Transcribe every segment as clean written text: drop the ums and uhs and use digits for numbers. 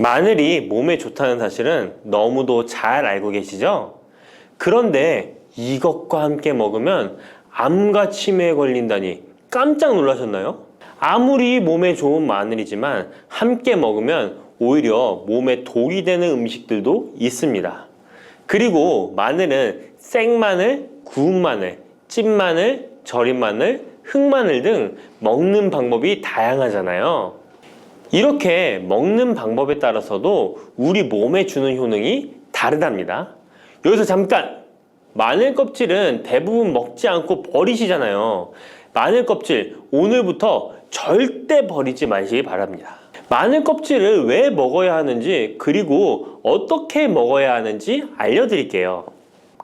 마늘이 몸에 좋다는 사실은 너무도 잘 알고 계시죠? 그런데 이것과 함께 먹으면 암과 치매에 걸린다니 깜짝 놀라셨나요? 아무리 몸에 좋은 마늘이지만 함께 먹으면 오히려 몸에 독이 되는 음식들도 있습니다. 그리고 마늘은 생마늘, 구운 마늘, 찐 마늘, 절인 마늘, 흑마늘 등 먹는 방법이 다양하잖아요. 이렇게 먹는 방법에 따라서도 우리 몸에 주는 효능이 다르답니다. 여기서 잠깐! 마늘 껍질은 대부분 먹지 않고 버리시잖아요. 마늘 껍질 오늘부터 절대 버리지 마시기 바랍니다. 마늘 껍질을 왜 먹어야 하는지, 그리고 어떻게 먹어야 하는지 알려드릴게요.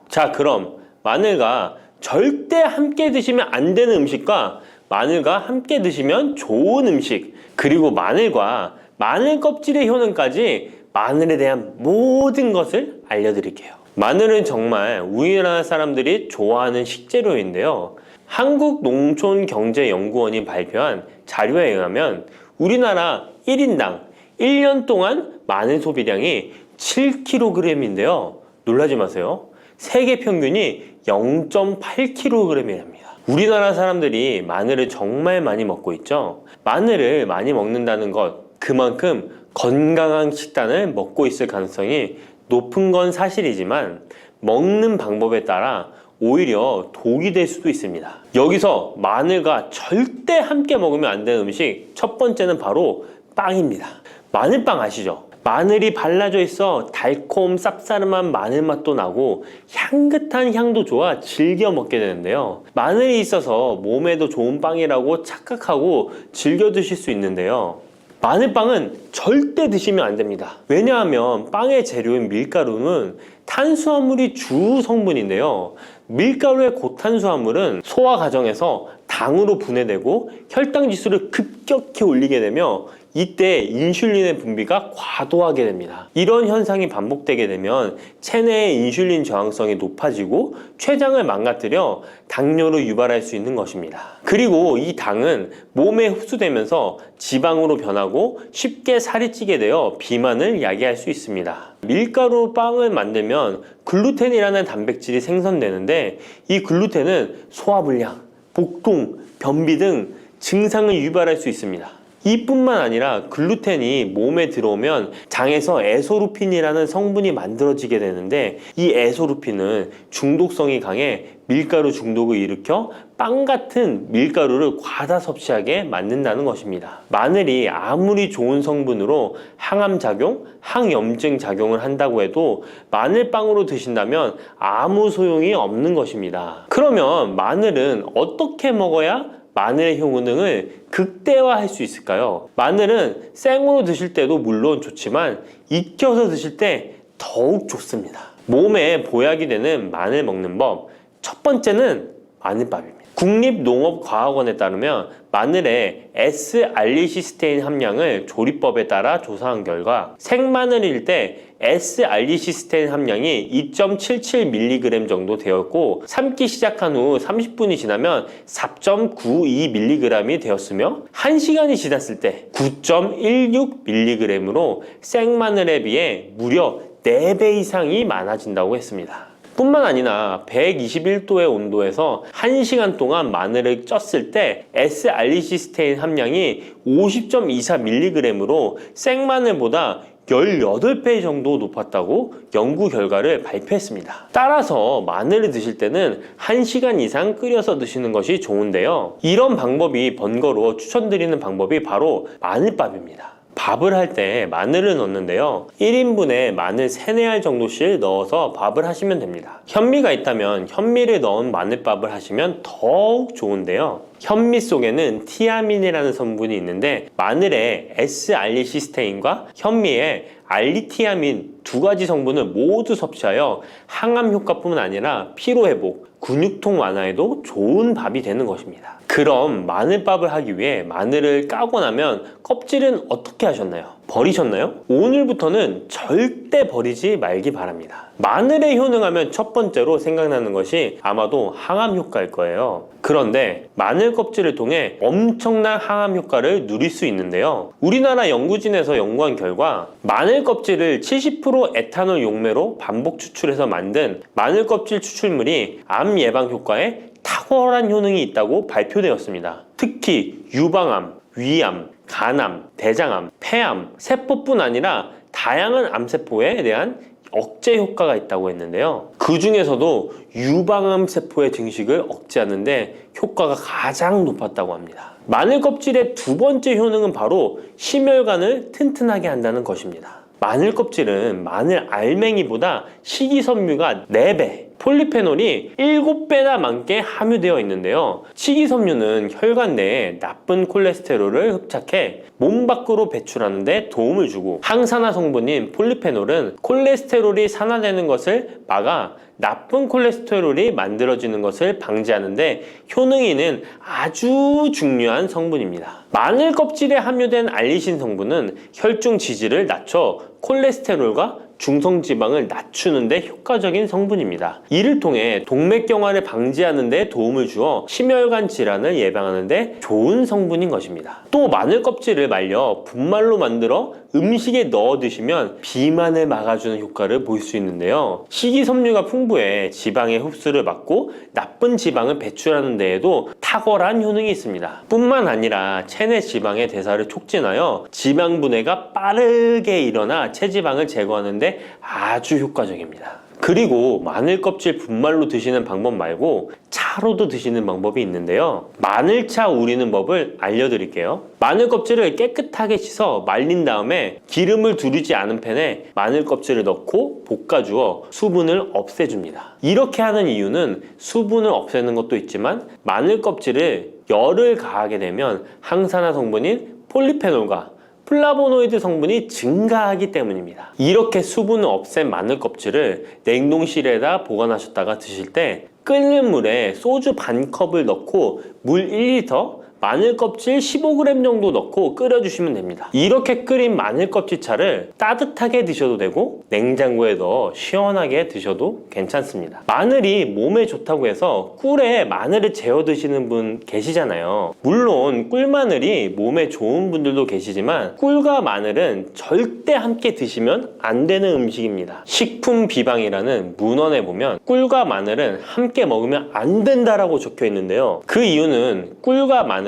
자, 그럼 마늘과 절대 함께 드시면 안 되는 음식과 마늘과 함께 드시면 좋은 음식, 그리고 마늘과 마늘 껍질의 효능까지 마늘에 대한 모든 것을 알려드릴게요. 마늘은 정말 우리나라 사람들이 좋아하는 식재료인데요. 한국농촌경제연구원이 발표한 자료에 의하면 우리나라 1인당 1년 동안 마늘 소비량이 7kg인데요. 놀라지 마세요. 세계 평균이 0.8kg이랍니다. 우리나라 사람들이 마늘을 정말 많이 먹고 있죠. 마늘을 많이 먹는다는 것, 그만큼 건강한 식단을 먹고 있을 가능성이 높은 건 사실이지만 먹는 방법에 따라 오히려 독이 될 수도 있습니다. 여기서 마늘과 절대 함께 먹으면 안 되는 음식, 첫 번째는 바로 빵입니다. 마늘빵 아시죠? 마늘이 발라져 있어 달콤 쌉싸름한 마늘 맛도 나고 향긋한 향도 좋아 즐겨 먹게 되는데요. 마늘이 있어서 몸에도 좋은 빵이라고 착각하고 즐겨 드실 수 있는데요. 마늘빵은 절대 드시면 안 됩니다. 왜냐하면 빵의 재료인 밀가루는 탄수화물이 주 성분인데요. 밀가루의 고탄수화물은 소화 과정에서 당으로 분해되고 혈당 지수를 급격히 올리게 되며 이때 인슐린의 분비가 과도하게 됩니다. 이런 현상이 반복되게 되면 체내의 인슐린 저항성이 높아지고 췌장을 망가뜨려 당뇨를 유발할 수 있는 것입니다. 그리고 이 당은 몸에 흡수되면서 지방으로 변하고 쉽게 살이 찌게 되어 비만을 야기할 수 있습니다. 밀가루 빵을 만들면 글루텐이라는 단백질이 생성되는데 이 글루텐은 소화불량, 복통, 변비 등 증상을 유발할 수 있습니다. 이뿐만 아니라 글루텐이 몸에 들어오면 장에서 에소루핀이라는 성분이 만들어지게 되는데 이 에소루핀은 중독성이 강해 밀가루 중독을 일으켜 빵 같은 밀가루를 과다 섭취하게 만든다는 것입니다. 마늘이 아무리 좋은 성분으로 항암작용, 항염증 작용을 한다고 해도 마늘빵으로 드신다면 아무 소용이 없는 것입니다. 그러면 마늘은 어떻게 먹어야 마늘의 효능을 극대화할 수 있을까요? 마늘은 생으로 드실 때도 물론 좋지만 익혀서 드실 때 더욱 좋습니다. 몸에 보약이 되는 마늘 먹는 법, 첫 번째는 마늘밥입니다. 국립농업과학원에 따르면 마늘의 S-알리시스테인 함량을 조리법에 따라 조사한 결과 생마늘일 때 S-알리시스테인 함량이 2.77mg 정도 되었고 삶기 시작한 후 30분이 지나면 4.92mg이 되었으며 1시간이 지났을 때 9.16mg으로 생마늘에 비해 무려 4배 이상이 많아진다고 했습니다. 뿐만 아니라 121도의 온도에서 1시간 동안 마늘을 쪘을 때 S-알리시스테인 함량이 50.24mg으로 생마늘보다 18배 정도 높았다고 연구 결과를 발표했습니다. 따라서 마늘을 드실 때는 1시간 이상 끓여서 드시는 것이 좋은데요. 이런 방법이 번거로워 추천드리는 방법이 바로 마늘밥입니다. 밥을 할 때 마늘을 넣는데요. 1인분에 마늘 3, 4알 정도씩 넣어서 밥을 하시면 됩니다. 현미가 있다면 현미를 넣은 마늘밥을 하시면 더욱 좋은데요. 현미 속에는 티아민이라는 성분이 있는데 마늘의 S-알리시스테인과 현미의 알리티아민 두 가지 성분을 모두 섭취하여 항암 효과뿐만 아니라 피로회복, 근육통 완화에도 좋은 밥이 되는 것입니다. 그럼 마늘밥을 하기 위해 마늘을 까고 나면 껍질은 어떻게 하셨나요? 버리셨나요? 오늘부터는 절대 버리지 말기 바랍니다. 마늘에 효능하면 첫 번째로 생각나는 것이 아마도 항암 효과일 거예요. 그런데 마늘 껍질을 통해 엄청난 항암 효과를 누릴 수 있는데요. 우리나라 연구진에서 연구한 결과 마늘 껍질을 70% 에탄올 용매로 반복 추출해서 만든 마늘 껍질 추출물이 암 예방 효과에 탁월한 효능이 있다고 발표되었습니다. 특히 유방암, 위암, 간암, 대장암, 폐암, 세포뿐 아니라 다양한 암세포에 대한 억제 효과가 있다고 했는데요. 그 중에서도 유방암 세포의 증식을 억제하는 데 효과가 가장 높았다고 합니다. 마늘 껍질의 두 번째 효능은 바로 심혈관을 튼튼하게 한다는 것입니다. 마늘 껍질은 마늘 알맹이보다 식이섬유가 4배, 폴리페놀이 7배나 많게 함유되어 있는데요. 식이섬유는 혈관 내에 나쁜 콜레스테롤을 흡착해 몸 밖으로 배출하는 데 도움을 주고, 항산화 성분인 폴리페놀은 콜레스테롤이 산화되는 것을 막아 나쁜 콜레스테롤이 만들어지는 것을 방지하는 데 효능이 있는 아주 중요한 성분입니다. 마늘 껍질에 함유된 알리신 성분은 혈중 지질을 낮춰 콜레스테롤과 중성지방을 낮추는 데 효과적인 성분입니다. 이를 통해 동맥경화를 방지하는 데 도움을 주어 심혈관 질환을 예방하는 데 좋은 성분인 것입니다. 또 마늘 껍질을 말려 분말로 만들어 음식에 넣어 드시면 비만을 막아주는 효과를 볼 수 있는데요. 식이섬유가 풍부해 지방의 흡수를 막고 나쁜 지방을 배출하는 데에도 탁월한 효능이 있습니다. 뿐만 아니라 체내 지방의 대사를 촉진하여 지방 분해가 빠르게 일어나 체지방을 제거하는 데 아주 효과적입니다. 그리고 마늘 껍질 분말로 드시는 방법 말고 차로도 드시는 방법이 있는데요. 마늘차 우리는 법을 알려드릴게요. 마늘 껍질을 깨끗하게 씻어 말린 다음에 기름을 두르지 않은 팬에 마늘 껍질을 넣고 볶아주어 수분을 없애줍니다. 이렇게 하는 이유는 수분을 없애는 것도 있지만 마늘 껍질을 열을 가하게 되면 항산화 성분인 폴리페놀과 플라보노이드 성분이 증가하기 때문입니다. 이렇게 수분을 없앤 마늘 껍질을 냉동실에다 보관하셨다가 드실 때 끓는 물에 소주 반 컵을 넣고 물 1리터, 마늘 껍질 15g 정도 넣고 끓여주시면 됩니다. 이렇게 끓인 마늘 껍질 차를 따뜻하게 드셔도 되고 냉장고에 넣어 시원하게 드셔도 괜찮습니다. 마늘이 몸에 좋다고 해서 꿀에 마늘을 재워 드시는 분 계시잖아요. 물론 꿀마늘이 몸에 좋은 분들도 계시지만 꿀과 마늘은 절대 함께 드시면 안 되는 음식입니다. 식품 비방이라는 문헌에 보면 꿀과 마늘은 함께 먹으면 안 된다라고 적혀 있는데요. 그 이유는 꿀과 마늘은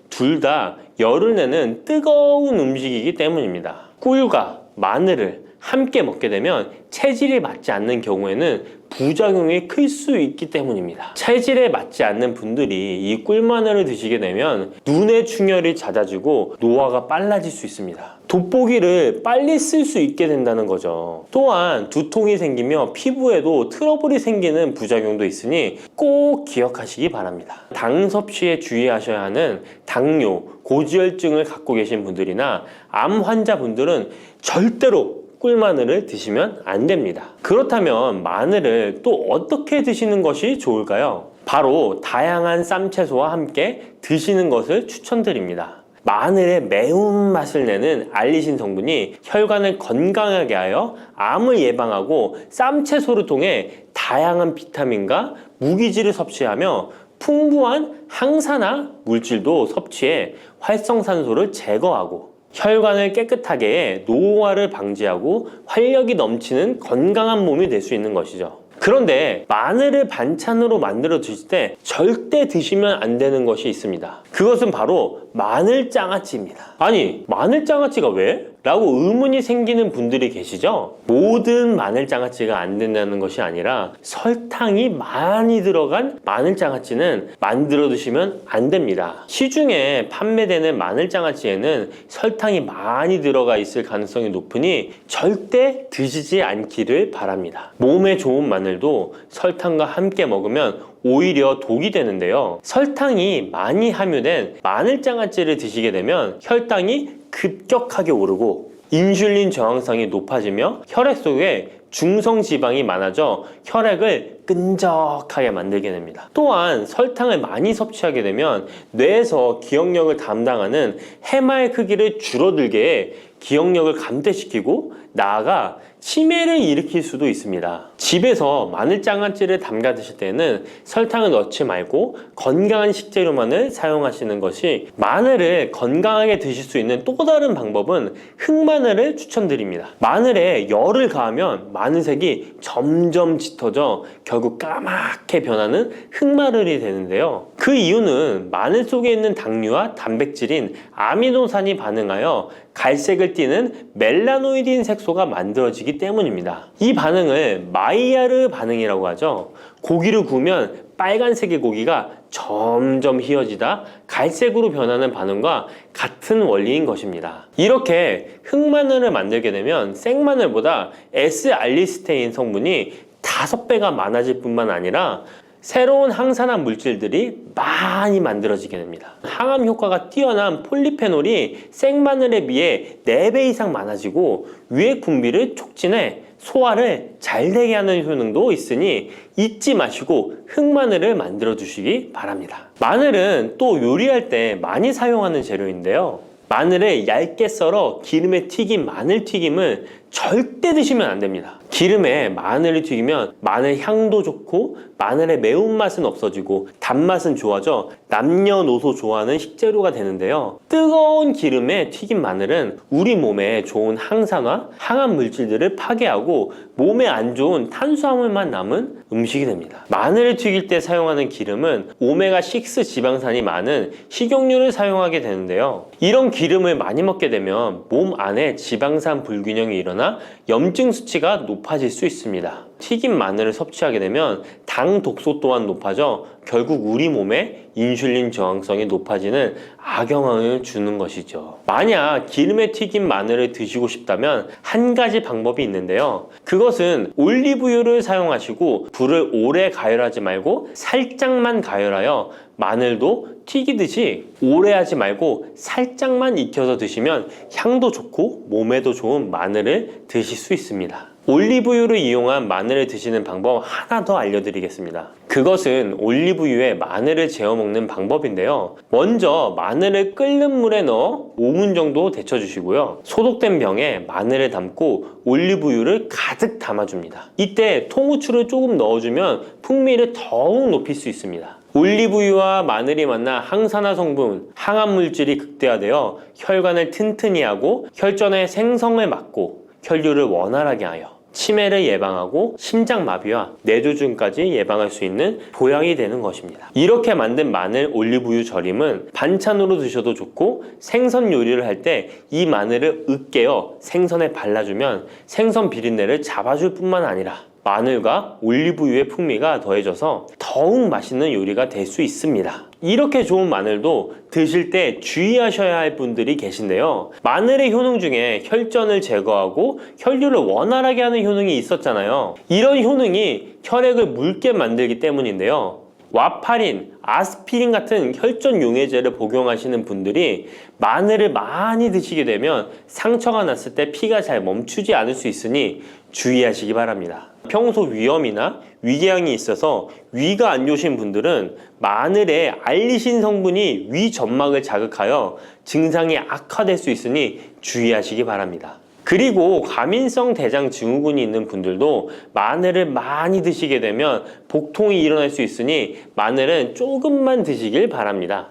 둘 다 열을 내는 뜨거운 음식이기 때문입니다. 꿀과 마늘을 함께 먹게 되면 체질이 맞지 않는 경우에는 부작용이 클 수 있기 때문입니다. 체질에 맞지 않는 분들이 이 꿀마늘을 드시게 되면 눈의 충혈이 잦아지고 노화가 빨라질 수 있습니다. 돋보기를 빨리 쓸 수 있게 된다는 거죠. 또한 두통이 생기며 피부에도 트러블이 생기는 부작용도 있으니 꼭 기억하시기 바랍니다. 당 섭취에 주의하셔야 하는 당뇨, 고지혈증을 갖고 계신 분들이나 암 환자분들은 절대로 꿀마늘을 드시면 안 됩니다. 그렇다면 마늘을 또 어떻게 드시는 것이 좋을까요? 바로 다양한 쌈채소와 함께 드시는 것을 추천드립니다. 마늘의 매운맛을 내는 알리신 성분이 혈관을 건강하게 하여 암을 예방하고 쌈채소를 통해 다양한 비타민과 무기질을 섭취하며 풍부한 항산화 물질도 섭취해 활성산소를 제거하고 혈관을 깨끗하게 해 노화를 방지하고 활력이 넘치는 건강한 몸이 될 수 있는 것이죠. 그런데 마늘을 반찬으로 만들어 드실 때 절대 드시면 안 되는 것이 있습니다. 그것은 바로 마늘장아찌입니다. 아니, 마늘장아찌가 왜? 라고 의문이 생기는 분들이 계시죠? 모든 마늘장아찌가 안 된다는 것이 아니라 설탕이 많이 들어간 마늘장아찌는 만들어 드시면 안 됩니다. 시중에 판매되는 마늘장아찌에는 설탕이 많이 들어가 있을 가능성이 높으니 절대 드시지 않기를 바랍니다. 몸에 좋은 마늘도 설탕과 함께 먹으면 오히려 독이 되는데요. 설탕이 많이 함유된 마늘장아찌를 드시게 되면 혈당이 급격하게 오르고 인슐린 저항성이 높아지며 혈액 속에 중성 지방이 많아져 혈액을 끈적하게 만들게 됩니다. 또한 설탕을 많이 섭취하게 되면 뇌에서 기억력을 담당하는 해마의 크기를 줄어들게 해 기억력을 감퇴시키고 나아가 치매를 일으킬 수도 있습니다. 집에서 마늘 장아찌를 담가 드실 때는 설탕을 넣지 말고 건강한 식재료만을 사용하시는 것이, 마늘을 건강하게 드실 수 있는 또 다른 방법은 흑마늘을 추천드립니다. 마늘에 열을 가하면 마늘색이 점점 짙어져 결국 까맣게 변하는 흑마늘이 되는데요. 그 이유는 마늘 속에 있는 당류와 단백질인 아미노산이 반응하여 갈색을 띠는 멜라노이딘 색소가 만들어지기 때문입니다. 이 반응을 마이야르 반응이라고 하죠. 고기를 구우면 빨간색의 고기가 점점 희어지다 갈색으로 변하는 반응과 같은 원리인 것입니다. 이렇게 흑마늘을 만들게 되면 생마늘보다 S알리스테인 성분이 5배가 많아질 뿐만 아니라 새로운 항산화 물질들이 많이 만들어지게 됩니다. 항암 효과가 뛰어난 폴리페놀이 생마늘에 비해 4배 이상 많아지고 위액 분비를 촉진해 소화를 잘 되게 하는 효능도 있으니 잊지 마시고 흑마늘을 만들어 주시기 바랍니다. 마늘은 또 요리할 때 많이 사용하는 재료인데요. 마늘을 얇게 썰어 기름에 튀긴 마늘 튀김을 절대 드시면 안 됩니다. 기름에 마늘을 튀기면 마늘 향도 좋고 마늘의 매운맛은 없어지고 단맛은 좋아져 남녀노소 좋아하는 식재료가 되는데요. 뜨거운 기름에 튀긴 마늘은 우리 몸에 좋은 항산화, 항암 물질들을 파괴하고 몸에 안 좋은 탄수화물만 남은 음식이 됩니다. 마늘을 튀길 때 사용하는 기름은 오메가6 지방산이 많은 식용유를 사용하게 되는데요. 이런 기름을 많이 먹게 되면 몸 안에 지방산 불균형이 일어나 염증 수치가 높아질 수 있습니다. 튀긴 마늘을 섭취하게 되면 당 독소 또한 높아져 결국 우리 몸에 인슐린 저항성이 높아지는 악영향을 주는 것이죠. 만약 기름에 튀긴 마늘을 드시고 싶다면 한 가지 방법이 있는데요. 그것은 올리브유를 사용하시고 불을 오래 가열하지 말고 살짝만 가열하여 마늘도 튀기듯이 오래 하지 말고 살짝만 익혀서 드시면 향도 좋고 몸에도 좋은 마늘을 드실 수 있습니다. 올리브유를 이용한 마늘을 드시는 방법 하나 더 알려드리겠습니다. 그것은 올리브유에 마늘을 재워 먹는 방법인데요. 먼저 마늘을 끓는 물에 넣어 5분 정도 데쳐주시고요. 소독된 병에 마늘을 담고 올리브유를 가득 담아줍니다. 이때 통후추를 조금 넣어주면 풍미를 더욱 높일 수 있습니다. 올리브유와 마늘이 만나 항산화 성분, 항암 물질이 극대화되어 혈관을 튼튼히 하고 혈전의 생성을 막고 혈류를 원활하게 하여 치매를 예방하고 심장마비와 뇌졸중까지 예방할 수 있는 보약이 되는 것입니다. 이렇게 만든 마늘 올리브유 절임은 반찬으로 드셔도 좋고 생선 요리를 할 때 이 마늘을 으깨어 생선에 발라주면 생선 비린내를 잡아줄 뿐만 아니라 마늘과 올리브유의 풍미가 더해져서 더욱 맛있는 요리가 될 수 있습니다. 이렇게 좋은 마늘도 드실 때 주의하셔야 할 분들이 계신데요. 마늘의 효능 중에 혈전을 제거하고 혈류를 원활하게 하는 효능이 있었잖아요. 이런 효능이 혈액을 묽게 만들기 때문인데요. 와파린, 아스피린 같은 혈전 용해제를 복용하시는 분들이 마늘을 많이 드시게 되면 상처가 났을 때 피가 잘 멈추지 않을 수 있으니 주의하시기 바랍니다. 평소 위염이나 위궤양이 있어서 위가 안 좋으신 분들은 마늘에 알리신 성분이 위 점막을 자극하여 증상이 악화될 수 있으니 주의하시기 바랍니다. 그리고 과민성 대장 증후군이 있는 분들도 마늘을 많이 드시게 되면 복통이 일어날 수 있으니 마늘은 조금만 드시길 바랍니다.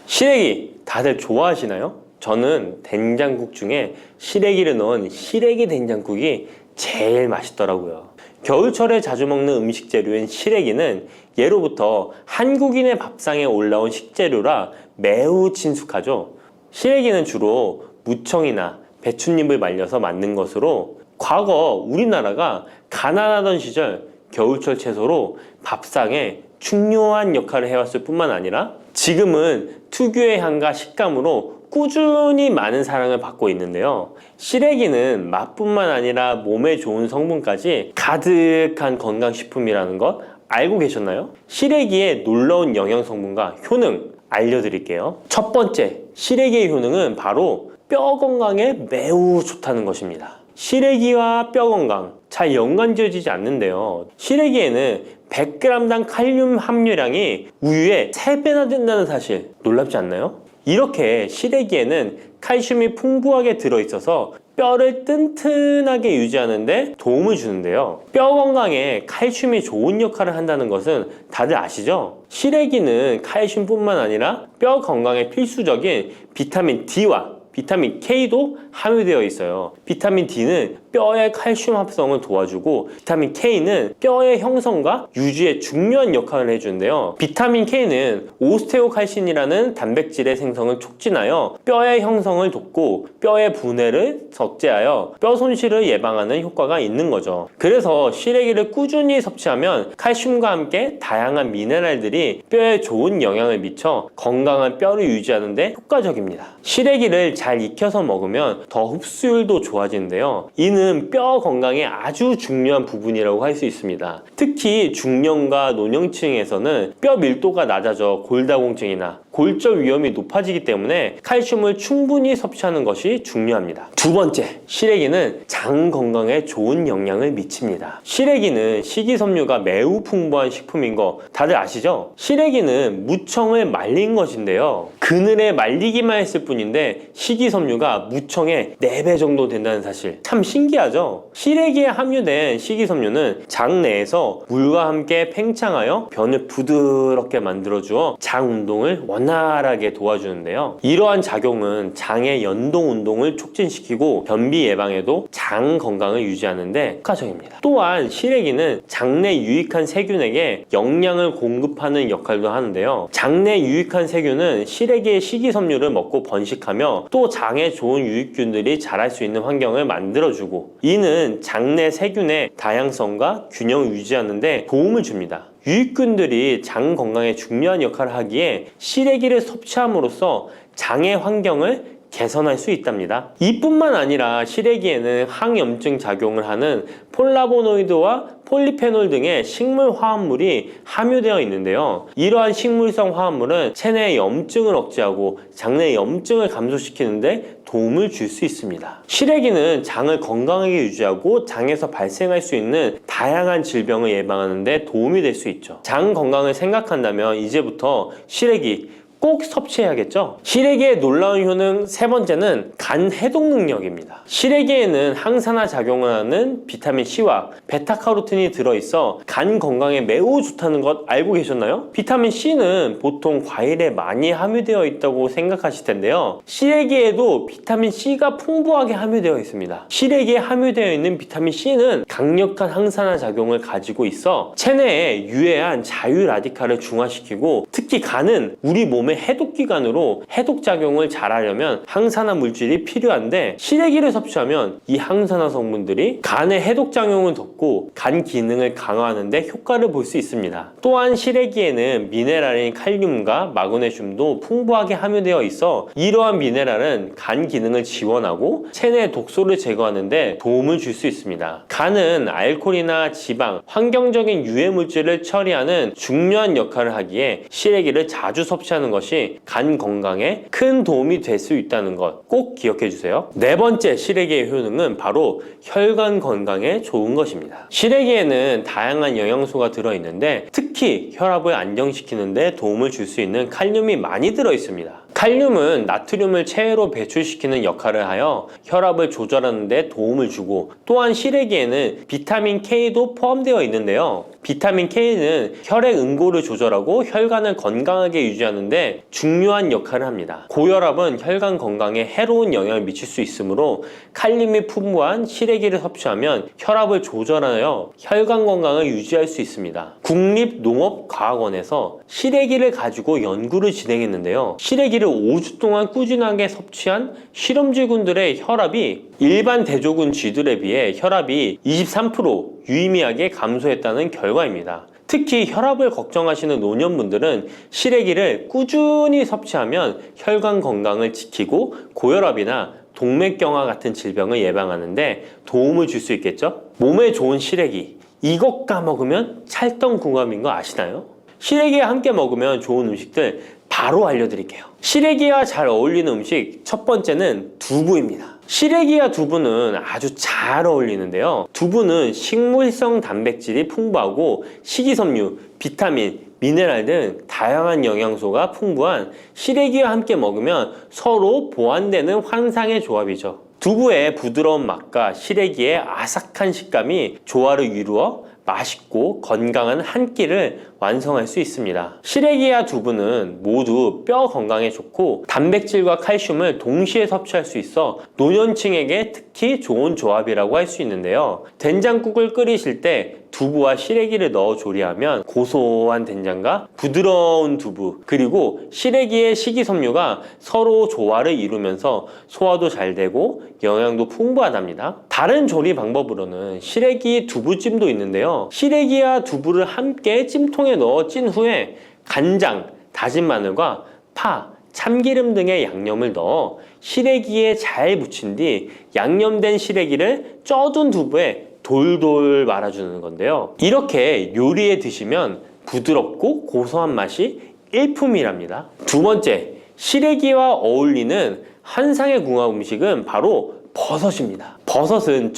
시래기 다들 좋아하시나요? 저는 된장국 중에 시래기를 넣은 시래기 된장국이 제일 맛있더라고요. 겨울철에 자주 먹는 음식 재료인 시래기는 예로부터 한국인의 밥상에 올라온 식재료라 매우 친숙하죠. 시래기는 주로 무청이나 배춧잎을 말려서 만든 것으로 과거 우리나라가 가난하던 시절 겨울철 채소로 밥상에 중요한 역할을 해왔을 뿐만 아니라 지금은 특유의 향과 식감으로 꾸준히 많은 사랑을 받고 있는데요. 시래기는 맛뿐만 아니라 몸에 좋은 성분까지 가득한 건강식품이라는 것 알고 계셨나요? 시래기의 놀라운 영양 성분과 효능 알려드릴게요. 첫 번째, 시래기의 효능은 바로 뼈 건강에 매우 좋다는 것입니다. 시래기와 뼈 건강 잘 연관지어지지 않는데요. 시래기에는 100g당 칼륨 함유량이 우유의 3배나 된다는 사실 놀랍지 않나요? 이렇게 시래기에는 칼슘이 풍부하게 들어있어서 뼈를 튼튼하게 유지하는 데 도움을 주는데요. 뼈 건강에 칼슘이 좋은 역할을 한다는 것은 다들 아시죠? 시래기는 칼슘뿐만 아니라 뼈 건강에 필수적인 비타민 D와 비타민 K도 함유되어 있어요. 비타민 D는 뼈의 칼슘 합성을 도와주고 비타민 K는 뼈의 형성과 유지에 중요한 역할을 해주는데요. 비타민 K는 오스테오칼신이라는 단백질의 생성을 촉진하여 뼈의 형성을 돕고 뼈의 분해를 억제하여 뼈 손실을 예방하는 효과가 있는 거죠. 그래서 시래기를 꾸준히 섭취하면 칼슘과 함께 다양한 미네랄들이 뼈에 좋은 영향을 미쳐 건강한 뼈를 유지하는 데 효과적입니다. 시래기를 잘 익혀서 먹으면 더 흡수율도 좋아지는데요. 이는 뼈 건강에 아주 중요한 부분이라고 할 수 있습니다. 특히 중년과 노년층에서는 뼈 밀도가 낮아져 골다공증이나 골절 위험이 높아지기 때문에 칼슘을 충분히 섭취하는 것이 중요합니다. 두 번째, 시래기는 장 건강에 좋은 영향을 미칩니다. 시래기는 식이섬유가 매우 풍부한 식품인 거 다들 아시죠? 시래기는 무청을 말린 것인데요. 그늘에 말리기만 했을 뿐인데 식이섬유가 무청의 4배 정도 된다는 사실 참 신기하죠? 시래기에 함유된 식이섬유는 장 내에서 물과 함께 팽창하여 변을 부드럽게 만들어주어 장 운동을 원활하게 도와주는데요. 이러한 작용은 장의 연동 운동을 촉진시키고 변비 예방에도 장 건강을 유지하는 데 효과적입니다. 또한 시래기는 장내 유익한 세균에게 영양을 공급하는 역할도 하는데요. 장내 유익한 세균은 시래기의 식이섬유를 먹고 번식하며 또 장에 좋은 유익균들이 자랄 수 있는 환경을 만들어주고 이는 장내 세균의 다양성과 균형을 유지하는 데 도움을 줍니다. 유익균들이 장 건강에 중요한 역할을 하기에 시래기를 섭취함으로써 장의 환경을 개선할 수 있답니다. 이뿐만 아니라 시래기에는 항염증 작용을 하는 폴라보노이드와 폴리페놀 등의 식물 화합물이 함유되어 있는데요. 이러한 식물성 화합물은 체내의 염증을 억제하고 장내 염증을 감소시키는 데 도움을 줄 수 있습니다. 시래기는 장을 건강하게 유지하고 장에서 발생할 수 있는 다양한 질병을 예방하는 데 도움이 될 수 있죠. 장 건강을 생각한다면 이제부터 시래기 꼭 섭취해야겠죠? 시래기의 놀라운 효능 세 번째는 간 해독 능력입니다. 시래기에는 항산화 작용을 하는 비타민 C와 베타카로틴이 들어있어 간 건강에 매우 좋다는 것 알고 계셨나요? 비타민 C는 보통 과일에 많이 함유되어 있다고 생각하실 텐데요. 시래기에도 비타민 C가 풍부하게 함유되어 있습니다. 시래기에 함유되어 있는 비타민 C는 강력한 항산화 작용을 가지고 있어 체내에 유해한 자유 라디칼을 중화시키고 특히 간은 우리 몸의 해독기관으로 해독작용을 잘하려면 항산화 물질이 필요한데 시래기를 섭취하면 이 항산화 성분들이 간의 해독작용을 돕고 간 기능을 강화하는 데 효과를 볼 수 있습니다. 또한 시래기에는 미네랄인 칼륨과 마그네슘도 풍부하게 함유되어 있어 이러한 미네랄은 간 기능을 지원하고 체내 독소를 제거하는 데 도움을 줄 수 있습니다. 간은 알코올이나 지방, 환경적인 유해 물질을 처리하는 중요한 역할을 하기에 시래기를 자주 섭취하는 것이 간 건강에 큰 도움이 될 수 있다는 것 꼭 기억해 주세요. 네 번째 시래기의 효능은 바로 혈관 건강에 좋은 것입니다. 시래기에는 다양한 영양소가 들어있는데 특히 혈압을 안정시키는 데 도움을 줄 수 있는 칼륨이 많이 들어있습니다. 칼륨은 나트륨을 체외로 배출시키는 역할을 하여 혈압을 조절하는 데 도움을 주고 또한 시래기에는 비타민 K도 포함되어 있는데요. 비타민 K는 혈액 응고를 조절하고 혈관을 건강하게 유지하는 데 중요한 역할을 합니다. 고혈압은 혈관 건강에 해로운 영향을 미칠 수 있으므로 칼륨이 풍부한 시래기를 섭취하면 혈압을 조절하여 혈관 건강을 유지할 수 있습니다. 국립농업과학원에서 시래기를 가지고 연구를 진행했는데요. 시래기를 5주 동안 꾸준하게 섭취한 실험쥐군들의 혈압이 일반 대조군 쥐들에 비해 혈압이 23% 유의미하게 감소했다는 결과입니다. 특히 혈압을 걱정하시는 노년분들은 시래기를 꾸준히 섭취하면 혈관 건강을 지키고 고혈압이나 동맥경화 같은 질병을 예방하는 데 도움을 줄 수 있겠죠? 몸에 좋은 시래기, 이것과 먹으면 찰떡궁합인 거 아시나요? 시래기와 함께 먹으면 좋은 음식들 바로 알려드릴게요. 시래기와 잘 어울리는 음식 첫 번째는 두부입니다. 시래기와 두부는 아주 잘 어울리는데요. 두부는 식물성 단백질이 풍부하고 식이섬유, 비타민, 미네랄 등 다양한 영양소가 풍부한 시래기와 함께 먹으면 서로 보완되는 환상의 조합이죠. 두부의 부드러운 맛과 시래기의 아삭한 식감이 조화를 이루어 맛있고 건강한 한 끼를 완성할 수 있습니다. 시래기와 두부는 모두 뼈 건강에 좋고 단백질과 칼슘을 동시에 섭취할 수 있어 노년층에게 특히 좋은 조합이라고 할 수 있는데요. 된장국을 끓이실 때 두부와 시래기를 넣어 조리하면 고소한 된장과 부드러운 두부 그리고 시래기의 식이섬유가 서로 조화를 이루면서 소화도 잘 되고 영양도 풍부하답니다. 다른 조리 방법으로는 시래기 두부찜도 있는데요. 시래기와 두부를 함께 찜통에 넣어 찐 후에 간장, 다진 마늘과 파, 참기름 등의 양념을 넣어 시래기에 잘 묻힌 뒤 양념된 시래기를 쪄둔 두부에 돌돌 말아주는 건데요. 이렇게 요리해 드시면 부드럽고 고소한 맛이 일품이랍니다. 두 번째, 시래기와 어울리는 한상의 궁합 음식은 바로 버섯입니다. 버섯은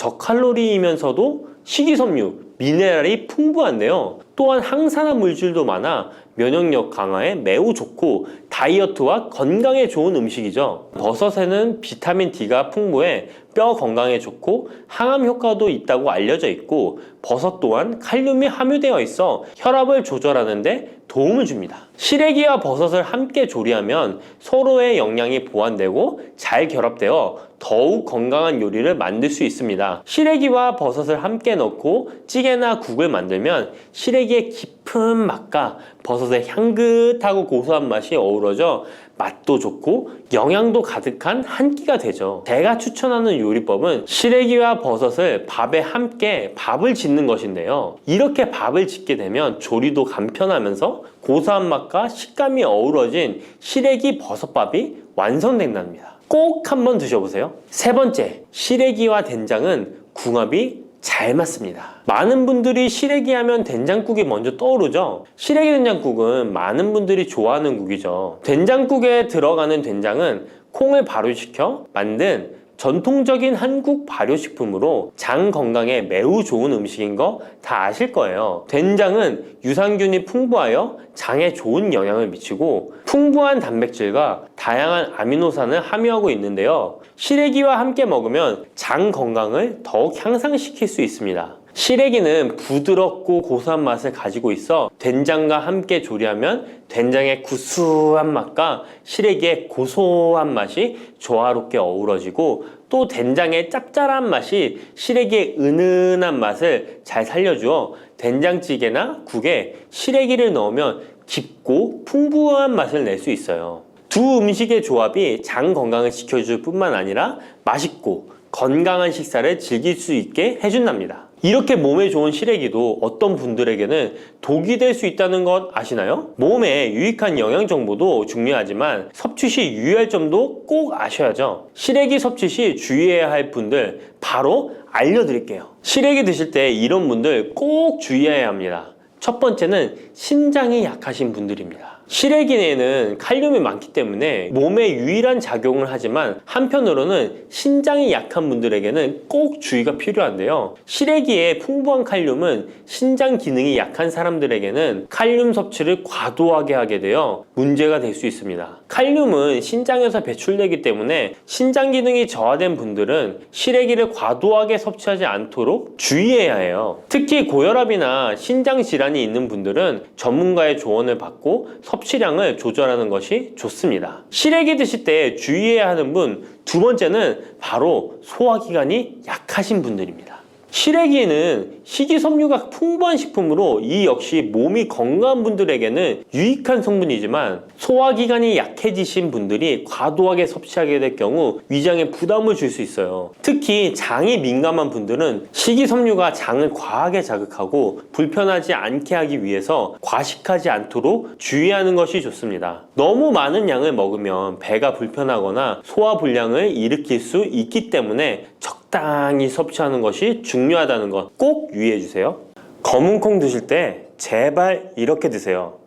저칼로리이면서도 식이섬유, 미네랄이 풍부한데요. 또한 항산화 물질도 많아 면역력 강화에 매우 좋고 다이어트와 건강에 좋은 음식이죠. 버섯에는 비타민 D가 풍부해 뼈 건강에 좋고 항암 효과도 있다고 알려져 있고 버섯 또한 칼륨이 함유되어 있어 혈압을 조절하는 데 도움을 줍니다. 시래기와 버섯을 함께 조리하면 서로의 영양이 보완되고 잘 결합되어 더욱 건강한 요리를 만들 수 있습니다. 시래기와 버섯을 함께 넣고 찌개나 국을 만들면 시래기의 깊은 맛과 버섯의 향긋하고 고소한 맛이 어우러져 맛도 좋고 영양도 가득한 한 끼가 되죠. 제가 추천하는 요리법은 시래기와 버섯을 밥에 함께 밥을 짓는 것인데요. 이렇게 밥을 짓게 되면 조리도 간편하면서 고소한 맛과 식감이 어우러진 시래기 버섯밥이 완성된답니다. 꼭 한번 드셔보세요. 세 번째, 시래기와 된장은 궁합이 잘 맞습니다. 많은 분들이 시래기 하면 된장국이 먼저 떠오르죠. 시래기 된장국은 많은 분들이 좋아하는 국이죠. 된장국에 들어가는 된장은 콩을 발효시켜 만든 전통적인 한국 발효식품으로 장 건강에 매우 좋은 음식인 거 다 아실 거예요. 된장은 유산균이 풍부하여 장에 좋은 영향을 미치고 풍부한 단백질과 다양한 아미노산을 함유하고 있는데요. 시래기와 함께 먹으면 장 건강을 더욱 향상시킬 수 있습니다. 시래기는 부드럽고 고소한 맛을 가지고 있어 된장과 함께 조리하면 된장의 구수한 맛과 시래기의 고소한 맛이 조화롭게 어우러지고 또 된장의 짭짤한 맛이 시래기의 은은한 맛을 잘 살려주어 된장찌개나 국에 시래기를 넣으면 깊고 풍부한 맛을 낼 수 있어요. 두 음식의 조합이 장 건강을 지켜줄 뿐만 아니라 맛있고 건강한 식사를 즐길 수 있게 해준답니다. 이렇게 몸에 좋은 시래기도 어떤 분들에게는 독이 될 수 있다는 것 아시나요? 몸에 유익한 영양 정보도 중요하지만 섭취 시 유의할 점도 꼭 아셔야죠. 시래기 섭취 시 주의해야 할 분들 바로 알려드릴게요. 시래기 드실 때 이런 분들 꼭 주의해야 합니다. 첫 번째는 신장이 약하신 분들입니다. 시래기에는 칼륨이 많기 때문에 몸에 유일한 작용을 하지만 한편으로는 신장이 약한 분들에게는 꼭 주의가 필요한데요. 시래기의 풍부한 칼륨은 신장 기능이 약한 사람들에게는 칼륨 섭취를 과도하게 하게 되어 문제가 될 수 있습니다. 칼륨은 신장에서 배출되기 때문에 신장 기능이 저하된 분들은 시래기를 과도하게 섭취하지 않도록 주의해야 해요. 특히 고혈압이나 신장 질환이 있는 분들은 전문가의 조언을 받고 섭취량을 조절하는 것이 좋습니다. 시래기 드실 때 주의해야 하는 분 두 번째는 바로 소화기관이 약하신 분들입니다. 시래기는 식이섬유가 풍부한 식품으로 이 역시 몸이 건강한 분들에게는 유익한 성분이지만 소화기관이 약해지신 분들이 과도하게 섭취하게 될 경우 위장에 부담을 줄 수 있어요. 특히 장이 민감한 분들은 식이섬유가 장을 과하게 자극하고 불편하지 않게 하기 위해서 과식하지 않도록 주의하는 것이 좋습니다. 너무 많은 양을 먹으면 배가 불편하거나 소화불량을 일으킬 수 있기 때문에 적당히 섭취하는 것이 중요하다는 것 꼭 유의해 주세요. 검은콩 드실 때 제발 이렇게 드세요.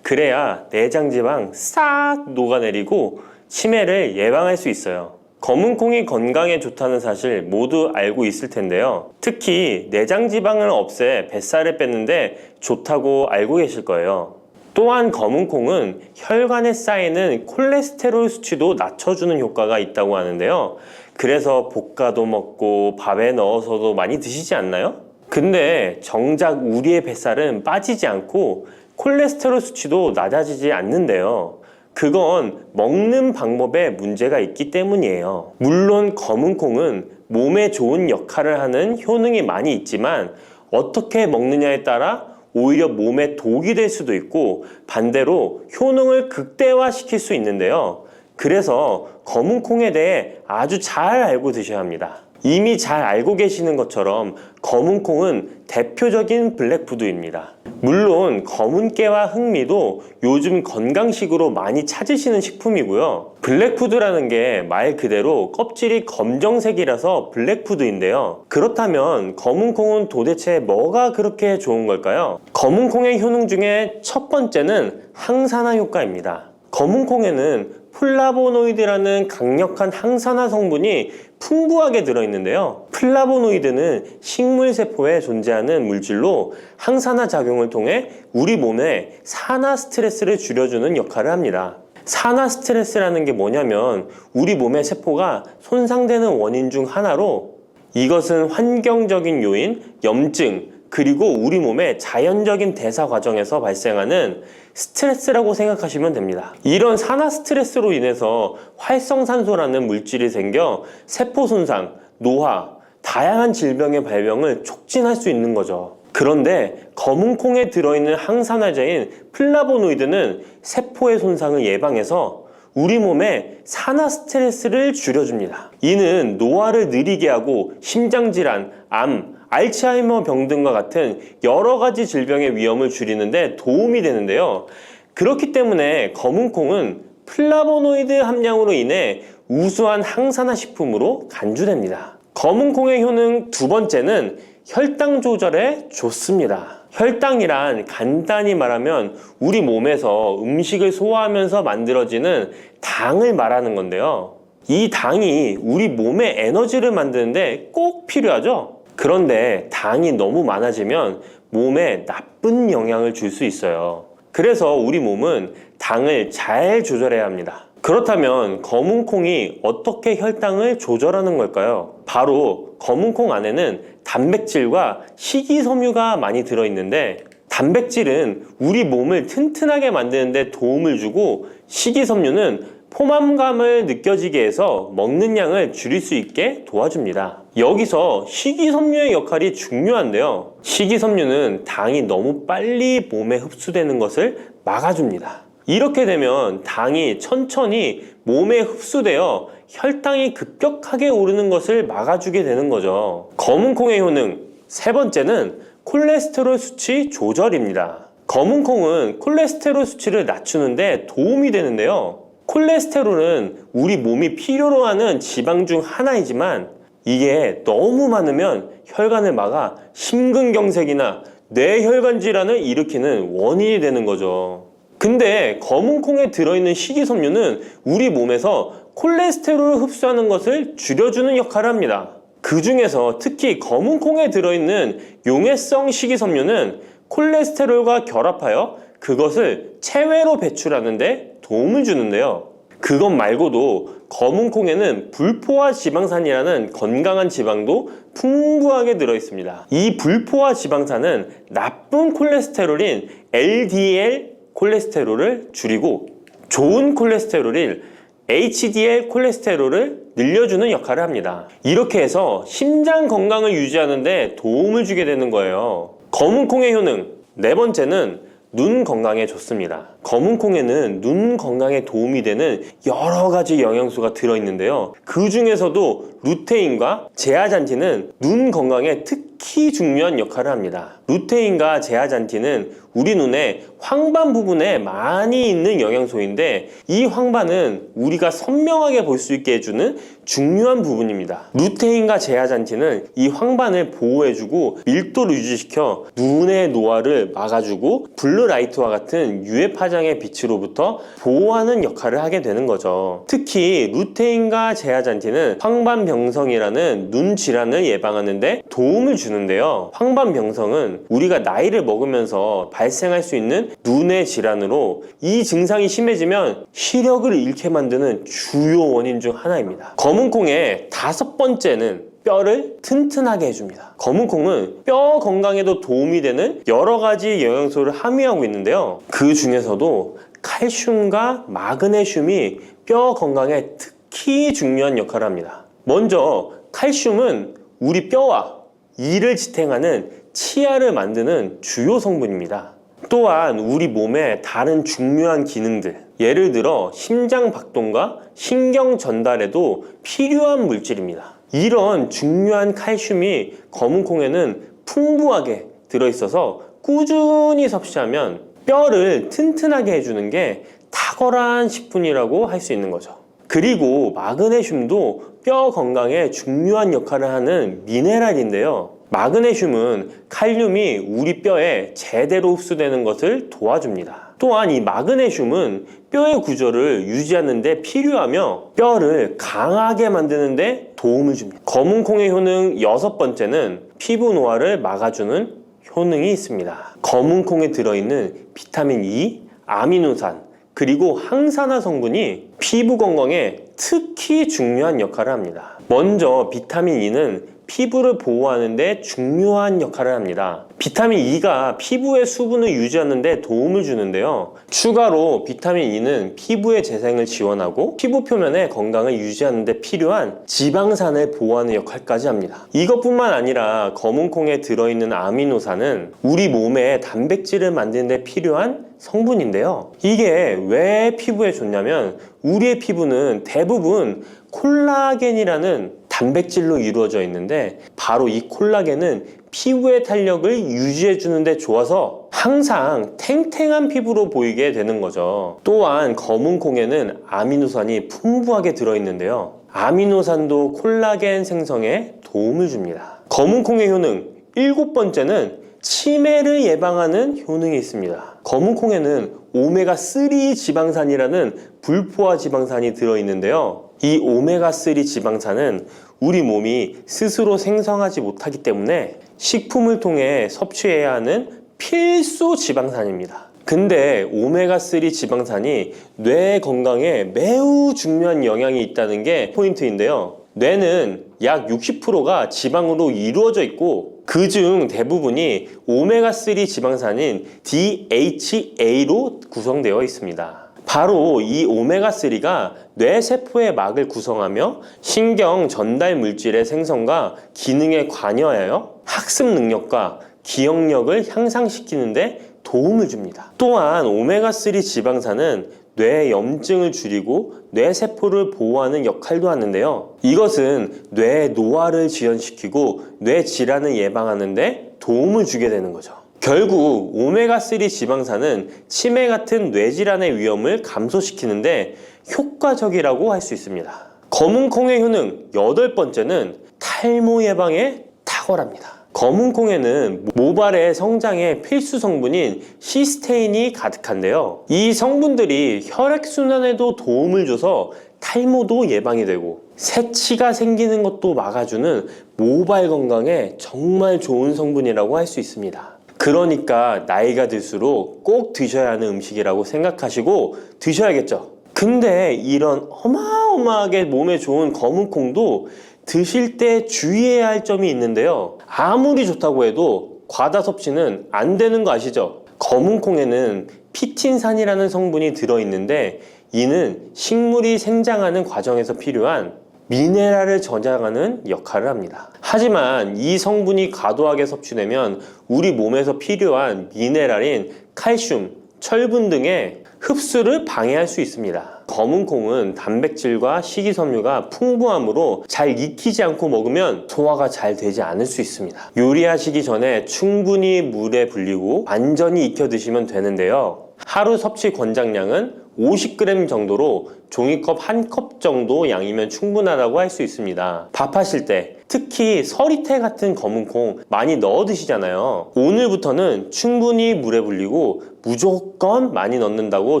그래야 내장 지방 싹 녹아내리고 치매를 예방할 수 있어요. 검은콩이 건강에 좋다는 사실 모두 알고 있을 텐데요. 특히 내장 지방을 없애 뱃살을 뺐는데 좋다고 알고 계실 거예요. 또한 검은콩은 혈관에 쌓이는 콜레스테롤 수치도 낮춰주는 효과가 있다고 하는데요. 그래서 볶아도 먹고 밥에 넣어서도 많이 드시지 않나요? 근데 정작 우리의 뱃살은 빠지지 않고 콜레스테롤 수치도 낮아지지 않는데요. 그건 먹는 방법에 문제가 있기 때문이에요. 물론 검은콩은 몸에 좋은 역할을 하는 효능이 많이 있지만 어떻게 먹느냐에 따라 오히려 몸에 독이 될 수도 있고 반대로 효능을 극대화시킬 수 있는데요. 그래서 검은콩에 대해 아주 잘 알고 드셔야 합니다. 이미 잘 알고 계시는 것처럼 검은콩은 대표적인 블랙푸드입니다. 물론 검은깨와 흑미도 요즘 건강식으로 많이 찾으시는 식품이고요. 블랙푸드라는 게 말 그대로 껍질이 검정색이라서 블랙푸드인데요. 그렇다면 검은콩은 도대체 뭐가 그렇게 좋은 걸까요? 검은콩의 효능 중에 첫 번째는 항산화 효과입니다. 검은콩에는 플라보노이드라는 강력한 항산화 성분이 풍부하게 들어있는데요. 플라보노이드는 식물세포에 존재하는 물질로 항산화 작용을 통해 우리 몸에 산화 스트레스를 줄여주는 역할을 합니다. 산화 스트레스라는 게 뭐냐면 우리 몸의 세포가 손상되는 원인 중 하나로 이것은 환경적인 요인, 염증, 그리고 우리 몸의 자연적인 대사 과정에서 발생하는 스트레스라고 생각하시면 됩니다. 이런 산화 스트레스로 인해서 활성산소라는 물질이 생겨 세포 손상, 노화, 다양한 질병의 발병을 촉진할 수 있는 거죠. 그런데 검은콩에 들어있는 항산화제인 플라보노이드는 세포의 손상을 예방해서 우리 몸에 산화 스트레스를 줄여줍니다. 이는 노화를 느리게 하고 심장질환, 암, 알츠하이머 병 등과 같은 여러 가지 질병의 위험을 줄이는데 도움이 되는데요. 그렇기 때문에 검은콩은 플라보노이드 함량으로 인해 우수한 항산화 식품으로 간주됩니다. 검은콩의 효능 두 번째는 혈당 조절에 좋습니다. 혈당이란 간단히 말하면 우리 몸에서 음식을 소화하면서 만들어지는 당을 말하는 건데요. 이 당이 우리 몸의 에너지를 만드는데 꼭 필요하죠. 그런데 당이 너무 많아지면 몸에 나쁜 영향을 줄 수 있어요. 그래서 우리 몸은 당을 잘 조절해야 합니다. 그렇다면 검은콩이 어떻게 혈당을 조절하는 걸까요? 바로 검은콩 안에는 단백질과 식이섬유가 많이 들어있는데 단백질은 우리 몸을 튼튼하게 만드는 데 도움을 주고 식이섬유는 포만감을 느껴지게 해서 먹는 양을 줄일 수 있게 도와줍니다. 여기서 식이섬유의 역할이 중요한데요. 식이섬유는 당이 너무 빨리 몸에 흡수되는 것을 막아줍니다. 이렇게 되면 당이 천천히 몸에 흡수되어 혈당이 급격하게 오르는 것을 막아주게 되는 거죠. 검은콩의 효능 세 번째는 콜레스테롤 수치 조절입니다. 검은콩은 콜레스테롤 수치를 낮추는데 도움이 되는데요. 콜레스테롤은 우리 몸이 필요로 하는 지방 중 하나이지만 이게 너무 많으면 혈관을 막아 심근경색이나 뇌혈관 질환을 일으키는 원인이 되는 거죠. 근데 검은콩에 들어있는 식이섬유는 우리 몸에서 콜레스테롤을 흡수하는 것을 줄여주는 역할을 합니다. 그 중에서 특히 검은콩에 들어있는 용해성 식이섬유는 콜레스테롤과 결합하여 그것을 체외로 배출하는데 도움을 주는데요. 그것 말고도 검은콩에는 불포화 지방산이라는 건강한 지방도 풍부하게 들어있습니다. 이 불포화 지방산은 나쁜 콜레스테롤인 LDL 콜레스테롤을 줄이고 좋은 콜레스테롤인 HDL 콜레스테롤을 늘려주는 역할을 합니다. 이렇게 해서 심장 건강을 유지하는 데 도움을 주게 되는 거예요. 검은콩의 효능 네 번째는 눈 건강에 좋습니다. 검은콩에는 눈 건강에 도움이 되는 여러 가지 영양소가 들어있는데요. 그 중에서도 루테인과 제아잔틴은 눈 건강에 특히 특히 중요한 역할을 합니다. 루테인과 제아잔틴은 우리 눈에 황반 부분에 많이 있는 영양소인데 이 황반은 우리가 선명하게 볼 수 있게 해주는 중요한 부분입니다. 루테인과 제아잔틴은 이 황반을 보호해주고 밀도를 유지시켜 눈의 노화를 막아주고 블루라이트와 같은 UV 파장의 빛으로부터 보호하는 역할을 하게 되는 거죠. 특히 루테인과 제아잔틴은 황반병성이라는 눈 질환을 예방하는 데 도움을 주는데요. 황반병성은 우리가 나이를 먹으면서 발생할 수 있는 눈의 질환으로 이 증상이 심해지면 시력을 잃게 만드는 주요 원인 중 하나입니다. 검은콩의 5번째는 뼈를 튼튼하게 해줍니다. 검은콩은 뼈 건강에도 도움이 되는 여러 가지 영양소를 함유하고 있는데요. 그 중에서도 칼슘과 마그네슘이 뼈 건강에 특히 중요한 역할을 합니다. 먼저 칼슘은 우리 뼈와 이를 지탱하는 치아를 만드는 주요 성분입니다. 또한 우리 몸의 다른 중요한 기능들, 예를 들어 심장 박동과 신경 전달에도 필요한 물질입니다. 이런 중요한 칼슘이 검은콩에는 풍부하게 들어있어서 꾸준히 섭취하면 뼈를 튼튼하게 해주는 게 탁월한 식품이라고 할 수 있는 거죠. 그리고 마그네슘도 뼈 건강에 중요한 역할을 하는 미네랄인데요. 마그네슘은 칼륨이 우리 뼈에 제대로 흡수되는 것을 도와줍니다. 또한 이 마그네슘은 뼈의 구조를 유지하는 데 필요하며 뼈를 강하게 만드는 데 도움을 줍니다. 검은콩의 효능 6번째는 피부 노화를 막아주는 효능이 있습니다. 검은콩에 들어있는 비타민 E, 아미노산, 그리고 항산화 성분이 피부 건강에 특히 중요한 역할을 합니다. 먼저 비타민 E는 피부를 보호하는 데 중요한 역할을 합니다. 비타민 E가 피부의 수분을 유지하는 데 도움을 주는데요. 추가로 비타민 E는 피부의 재생을 지원하고 피부 표면의 건강을 유지하는 데 필요한 지방산을 보호하는 역할까지 합니다. 이것뿐만 아니라 검은콩에 들어있는 아미노산은 우리 몸의 단백질을 만드는 데 필요한 성분인데요. 이게 왜 피부에 좋냐면 우리의 피부는 대부분 콜라겐이라는 단백질로 이루어져 있는데 바로 이 콜라겐은 피부의 탄력을 유지해 주는데 좋아서 항상 탱탱한 피부로 보이게 되는 거죠. 또한 검은콩에는 아미노산이 풍부하게 들어있는데요. 아미노산도 콜라겐 생성에 도움을 줍니다. 검은콩의 효능 7번째는 치매를 예방하는 효능이 있습니다. 검은콩에는 오메가3 지방산이라는 불포화 지방산이 들어있는데요. 이 오메가3 지방산은 우리 몸이 스스로 생성하지 못하기 때문에 식품을 통해 섭취해야 하는 필수 지방산입니다. 근데 오메가3 지방산이 뇌 건강에 매우 중요한 영향이 있다는 게 포인트인데요. 뇌는 약 60%가 지방으로 이루어져 있고 그중 대부분이 오메가3 지방산인 DHA로 구성되어 있습니다. 바로 이 오메가3가 뇌세포의 막을 구성하며 신경 전달 물질의 생성과 기능에 관여하여 학습 능력과 기억력을 향상시키는데 도움을 줍니다. 또한 오메가3 지방산은 뇌 염증을 줄이고 뇌세포를 보호하는 역할도 하는데요. 이것은 뇌 노화를 지연시키고 뇌 질환을 예방하는 데 도움을 주게 되는 거죠. 결국 오메가3 지방산은 치매 같은 뇌질환의 위험을 감소시키는데 효과적이라고 할 수 있습니다. 검은콩의 효능 8번째는 탈모 예방에 탁월합니다. 검은콩에는 모발의 성장에 필수 성분인 시스테인이 가득한데요. 이 성분들이 혈액순환에도 도움을 줘서 탈모도 예방이 되고 새치가 생기는 것도 막아주는 모발 건강에 정말 좋은 성분이라고 할 수 있습니다. 그러니까 나이가 들수록 꼭 드셔야 하는 음식이라고 생각하시고 드셔야겠죠. 근데 이런 어마어마하게 몸에 좋은 검은콩도 드실 때 주의해야 할 점이 있는데요. 아무리 좋다고 해도 과다 섭취는 안 되는 거 아시죠? 검은콩에는 피틴산이라는 성분이 들어있는데 이는 식물이 생장하는 과정에서 필요한 미네랄을 저장하는 역할을 합니다. 하지만 이 성분이 과도하게 섭취되면 우리 몸에서 필요한 미네랄인 칼슘, 철분 등의 흡수를 방해할 수 있습니다. 검은 콩은 단백질과 식이섬유가 풍부하므로 잘 익히지 않고 먹으면 소화가 잘 되지 않을 수 있습니다. 요리하시기 전에 충분히 물에 불리고 완전히 익혀 드시면 되는데요. 하루 섭취 권장량은 50g 정도로 종이컵 1컵 정도 양이면 충분하다고 할 수 있습니다. 밥하실 때 특히 서리태 같은 검은 콩 많이 넣어 드시잖아요. 오늘부터는 충분히 물에 불리고 무조건 많이 넣는다고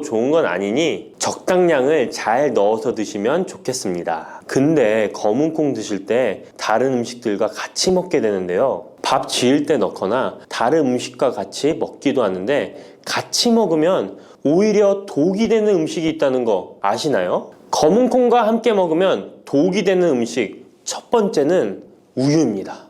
좋은 건 아니니 적당량을 잘 넣어서 드시면 좋겠습니다. 근데 검은 콩 드실 때 다른 음식들과 같이 먹게 되는데요. 밥 지을 때 넣거나 다른 음식과 같이 먹기도 하는데 같이 먹으면 오히려 독이 되는 음식이 있다는 거 아시나요? 검은 콩과 함께 먹으면 독이 되는 음식 첫 번째는 우유입니다.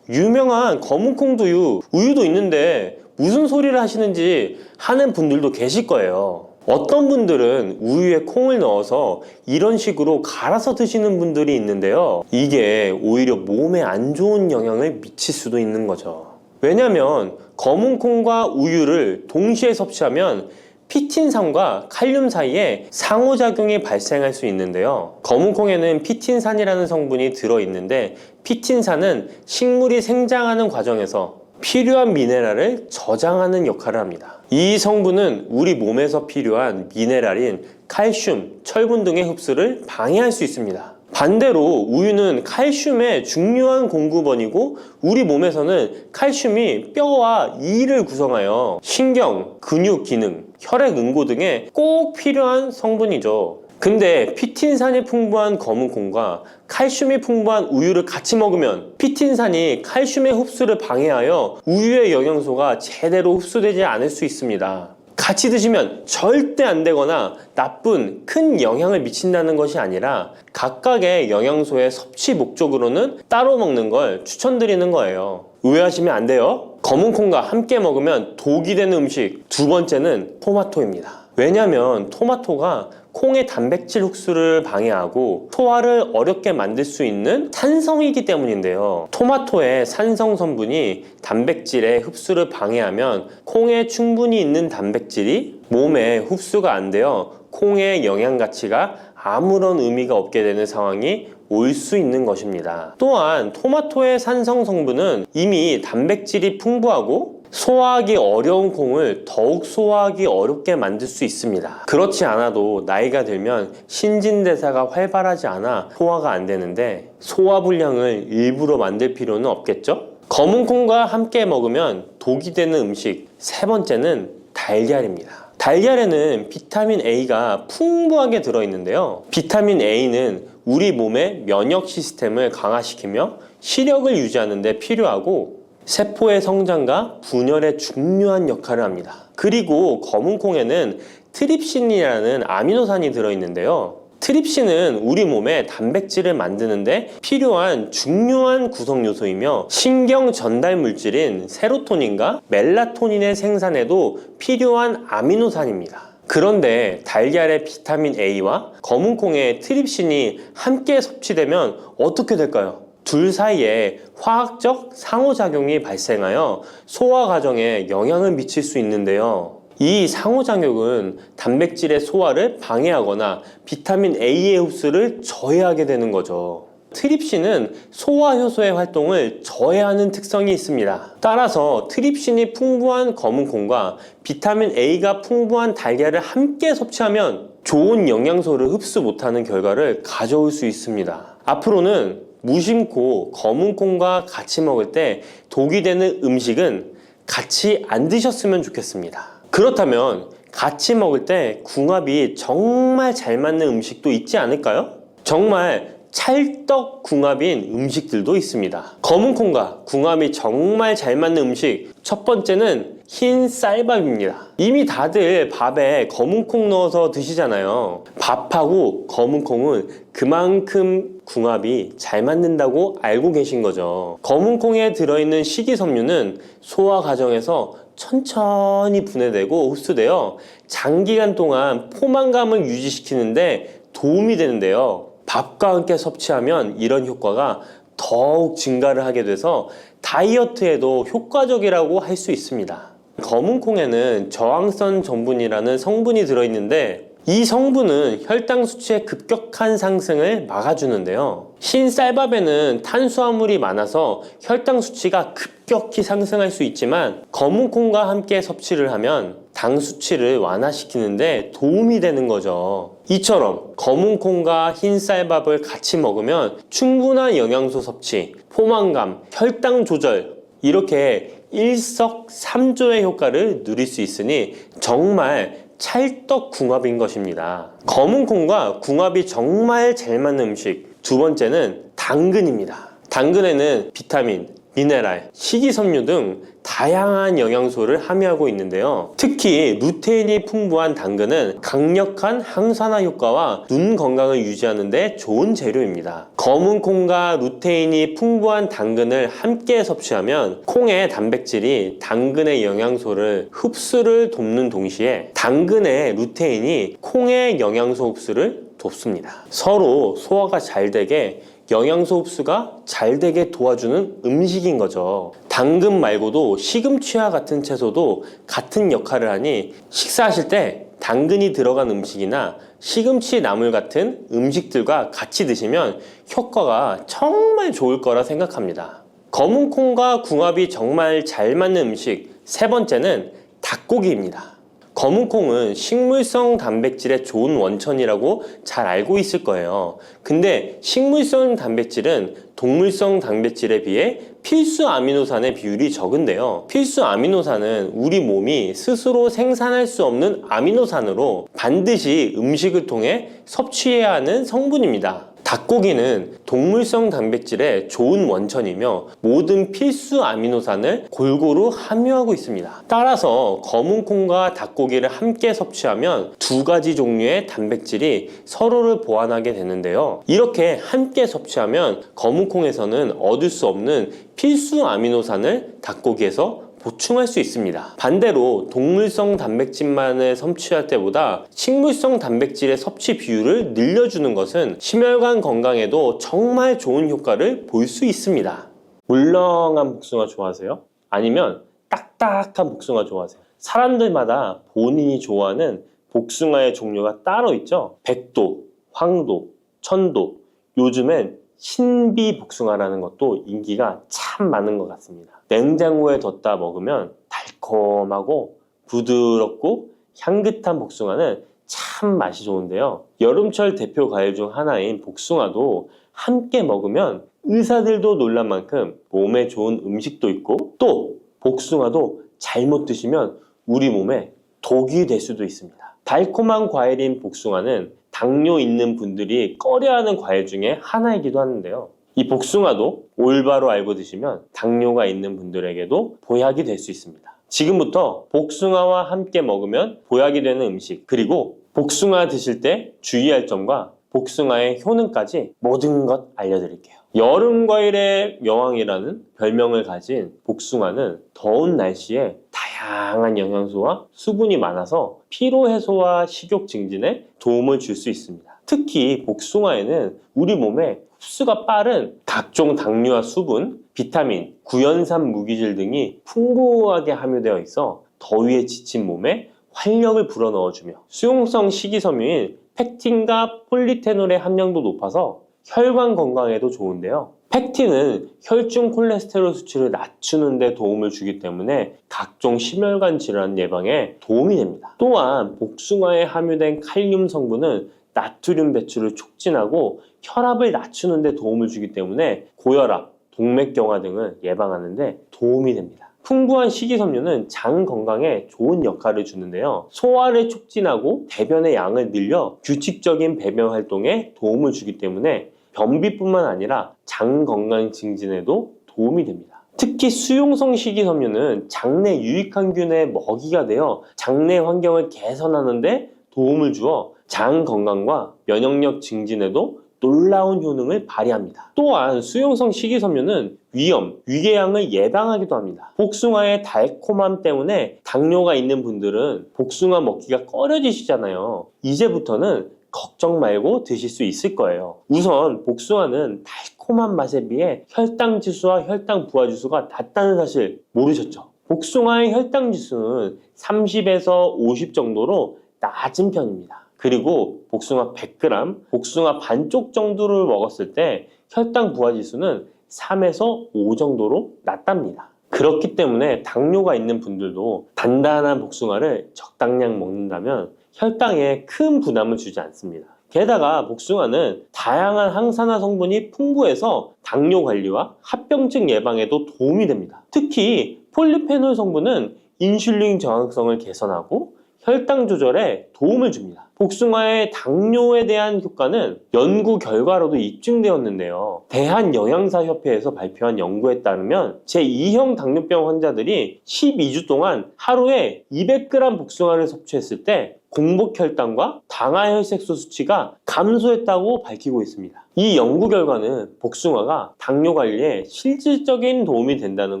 유명한 검은 콩두유, 우유도 있는데 무슨 소리를 하시는지 하는 분들도 계실 거예요. 어떤 분들은 우유에 콩을 넣어서 이런 식으로 갈아서 드시는 분들이 있는데요. 이게 오히려 몸에 안 좋은 영향을 미칠 수도 있는 거죠. 왜냐면 검은 콩과 우유를 동시에 섭취하면 피틴산과 칼륨 사이에 상호작용이 발생할 수 있는데요. 검은 콩에는 피틴산이라는 성분이 들어있는데 피틴산은 식물이 생장하는 과정에서 필요한 미네랄을 저장하는 역할을 합니다. 이 성분은 우리 몸에서 필요한 미네랄인 칼슘, 철분 등의 흡수를 방해할 수 있습니다. 반대로 우유는 칼슘의 중요한 공급원이고 우리 몸에서는 칼슘이 뼈와 이를 구성하여 신경, 근육 기능, 혈액 응고 등에 꼭 필요한 성분이죠. 근데 피틴산이 풍부한 검은 콩과 칼슘이 풍부한 우유를 같이 먹으면 피틴산이 칼슘의 흡수를 방해하여 우유의 영양소가 제대로 흡수되지 않을 수 있습니다. 같이 드시면 절대 안 되거나 나쁜 큰 영향을 미친다는 것이 아니라 각각의 영양소의 섭취 목적으로는 따로 먹는 걸 추천드리는 거예요. 오해하시면 안 돼요. 검은 콩과 함께 먹으면 독이 되는 음식 두 번째는 토마토입니다. 왜냐면 토마토가 콩의 단백질 흡수를 방해하고 소화를 어렵게 만들 수 있는 산성이기 때문인데요. 토마토의 산성 성분이 단백질의 흡수를 방해하면 콩에 충분히 있는 단백질이 몸에 흡수가 안 되어 콩의 영양 가치가 아무런 의미가 없게 되는 상황이 올 수 있는 것입니다. 또한 토마토의 산성 성분은 이미 단백질이 풍부하고 소화하기 어려운 콩을 더욱 소화하기 어렵게 만들 수 있습니다. 그렇지 않아도 나이가 들면 신진대사가 활발하지 않아 소화가 안 되는데 소화불량을 일부러 만들 필요는 없겠죠? 검은 콩과 함께 먹으면 독이 되는 음식 세 번째는 달걀입니다. 달걀에는 비타민 A가 풍부하게 들어있는데요. 비타민 A는 우리 몸의 면역 시스템을 강화시키며 시력을 유지하는 데 필요하고 세포의 성장과 분열에 중요한 역할을 합니다. 그리고 검은 콩에는 트립신이라는 아미노산이 들어있는데요. 트립신은 우리 몸에 단백질을 만드는데 필요한 중요한 구성 요소이며 신경 전달 물질인 세로토닌과 멜라토닌의 생산에도 필요한 아미노산입니다. 그런데 달걀의 비타민 A와 검은 콩의 트립신이 함께 섭취되면 어떻게 될까요? 둘 사이에 화학적 상호작용이 발생하여 소화 과정에 영향을 미칠 수 있는데요. 이 상호작용은 단백질의 소화를 방해하거나 비타민 A의 흡수를 저해하게 되는 거죠. 트립신은 소화효소의 활동을 저해하는 특성이 있습니다. 따라서 트립신이 풍부한 검은 콩과 비타민 A가 풍부한 달걀을 함께 섭취하면 좋은 영양소를 흡수 못하는 결과를 가져올 수 있습니다. 앞으로는 무심코 검은 콩과 같이 먹을 때 독이 되는 음식은 같이 안 드셨으면 좋겠습니다. 그렇다면 같이 먹을 때 궁합이 정말 잘 맞는 음식도 있지 않을까요? 정말 찰떡궁합인 음식들도 있습니다. 검은 콩과 궁합이 정말 잘 맞는 음식 첫 번째는 흰 쌀밥입니다. 이미 다들 밥에 검은 콩 넣어서 드시잖아요. 밥하고 검은 콩은 그만큼 궁합이 잘 맞는다고 알고 계신 거죠. 검은 콩에 들어있는 식이섬유는 소화 과정에서 천천히 분해되고 흡수되어 장기간 동안 포만감을 유지시키는데 도움이 되는데요. 밥과 함께 섭취하면 이런 효과가 더욱 증가를 하게 돼서 다이어트에도 효과적이라고 할 수 있습니다. 검은 콩에는 저항성 전분이라는 성분이 들어있는데 이 성분은 혈당 수치의 급격한 상승을 막아주는데요. 흰 쌀밥에는 탄수화물이 많아서 혈당 수치가 급격히 상승할 수 있지만 검은 콩과 함께 섭취를 하면 당 수치를 완화시키는데 도움이 되는 거죠. 이처럼 검은 콩과 흰 쌀밥을 같이 먹으면 충분한 영양소 섭취, 포만감, 혈당 조절 이렇게 일석삼조의 효과를 누릴 수 있으니 정말 찰떡궁합인 것입니다. 검은 콩과 궁합이 정말 잘 맞는 음식 두 번째는 당근입니다. 당근에는 비타민, 미네랄, 식이섬유 등 다양한 영양소를 함유하고 있는데요. 특히 루테인이 풍부한 당근은 강력한 항산화 효과와 눈 건강을 유지하는 데 좋은 재료입니다. 검은 콩과 루테인이 풍부한 당근을 함께 섭취하면 콩의 단백질이 당근의 영양소를 흡수를 돕는 동시에 당근의 루테인이 콩의 영양소 흡수를 돕습니다. 서로 소화가 잘 되게 영양소 흡수가 잘 되게 도와주는 음식인 거죠. 당근 말고도 시금치와 같은 채소도 같은 역할을 하니 식사하실 때 당근이 들어간 음식이나 시금치 나물 같은 음식들과 같이 드시면 효과가 정말 좋을 거라 생각합니다. 검은 콩과 궁합이 정말 잘 맞는 음식 세 번째는 닭고기입니다. 검은 콩은 식물성 단백질의 좋은 원천이라고 잘 알고 있을 거예요. 근데 식물성 단백질은 동물성 단백질에 비해 필수 아미노산의 비율이 적은데요. 필수 아미노산은 우리 몸이 스스로 생산할 수 없는 아미노산으로 반드시 음식을 통해 섭취해야 하는 성분입니다. 닭고기는 동물성 단백질의 좋은 원천이며 모든 필수 아미노산을 골고루 함유하고 있습니다. 따라서 검은 콩과 닭고기를 함께 섭취하면 두 가지 종류의 단백질이 서로를 보완하게 되는데요. 이렇게 함께 섭취하면 검은 콩에서는 얻을 수 없는 필수 아미노산을 닭고기에서 보충할 수 있습니다. 반대로 동물성 단백질만을 섭취할 때보다 식물성 단백질의 섭취 비율을 늘려주는 것은 심혈관 건강에도 정말 좋은 효과를 볼 수 있습니다. 물렁한 복숭아 좋아하세요? 아니면 딱딱한 복숭아 좋아하세요? 사람들마다 본인이 좋아하는 복숭아의 종류가 따로 있죠. 백도, 황도, 천도, 요즘엔 신비 복숭아라는 것도 인기가 참 많은 것 같습니다. 냉장고에 뒀다 먹으면 달콤하고 부드럽고 향긋한 복숭아는 참 맛이 좋은데요. 여름철 대표 과일 중 하나인 복숭아도 함께 먹으면 의사들도 놀란 만큼 몸에 좋은 음식도 있고 또 복숭아도 잘못 드시면 우리 몸에 독이 될 수도 있습니다. 달콤한 과일인 복숭아는 당뇨 있는 분들이 꺼려하는 과일 중에 하나이기도 하는데요. 이 복숭아도 올바로 알고 드시면 당뇨가 있는 분들에게도 보약이 될 수 있습니다. 지금부터 복숭아와 함께 먹으면 보약이 되는 음식 그리고 복숭아 드실 때 주의할 점과 복숭아의 효능까지 모든 것 알려드릴게요. 여름 과일의 여왕이라는 별명을 가진 복숭아는 더운 날씨에 다양한 영양소와 수분이 많아서 피로 해소와 식욕 증진에 도움을 줄 수 있습니다. 특히 복숭아에는 우리 몸에 흡수가 빠른 각종 당류와 수분, 비타민, 구연산 무기질 등이 풍부하게 함유되어 있어 더위에 지친 몸에 활력을 불어넣어주며 수용성 식이섬유인 펙틴과 폴리페놀의 함량도 높아서 혈관 건강에도 좋은데요. 펙틴은 혈중 콜레스테롤 수치를 낮추는 데 도움을 주기 때문에 각종 심혈관 질환 예방에 도움이 됩니다. 또한 복숭아에 함유된 칼륨 성분은 나트륨 배출을 촉진하고 혈압을 낮추는 데 도움을 주기 때문에 고혈압, 동맥경화 등을 예방하는 데 도움이 됩니다. 풍부한 식이섬유는 장 건강에 좋은 역할을 주는데요. 소화를 촉진하고 배변의 양을 늘려 규칙적인 배변 활동에 도움을 주기 때문에 변비뿐만 아니라 장 건강 증진에도 도움이 됩니다. 특히 수용성 식이섬유는 장내 유익항균의 먹이가 되어 장내 환경을 개선하는 데 도움을 주어 장 건강과 면역력 증진에도 놀라운 효능을 발휘합니다. 또한 수용성 식이섬유는 위염, 위궤양을 예방하기도 합니다. 복숭아의 달콤함 때문에 당뇨가 있는 분들은 복숭아 먹기가 꺼려지시잖아요. 이제부터는 걱정 말고 드실 수 있을 거예요. 우선 복숭아는 달콤한 맛에 비해 혈당 지수와 혈당 부하 지수가 낮다는 사실 모르셨죠? 복숭아의 혈당 지수는 30에서 50 정도로 낮은 편입니다. 그리고 복숭아 100g, 복숭아 반쪽 정도를 먹었을 때 혈당 부하 지수는 3에서 5 정도로 낮답니다. 그렇기 때문에 당뇨가 있는 분들도 단단한 복숭아를 적당량 먹는다면 혈당에 큰 부담을 주지 않습니다. 게다가 복숭아는 다양한 항산화 성분이 풍부해서 당뇨 관리와 합병증 예방에도 도움이 됩니다. 특히 폴리페놀 성분은 인슐린 저항성을 개선하고 혈당 조절에 도움을 줍니다. 복숭아의 당뇨에 대한 효과는 연구 결과로도 입증되었는데요. 대한영양사협회에서 발표한 연구에 따르면 제2형 당뇨병 환자들이 12주 동안 하루에 200g 복숭아를 섭취했을 때 공복 혈당과 당화혈색소 수치가 감소했다고 밝히고 있습니다. 이 연구 결과는 복숭아가 당뇨 관리에 실질적인 도움이 된다는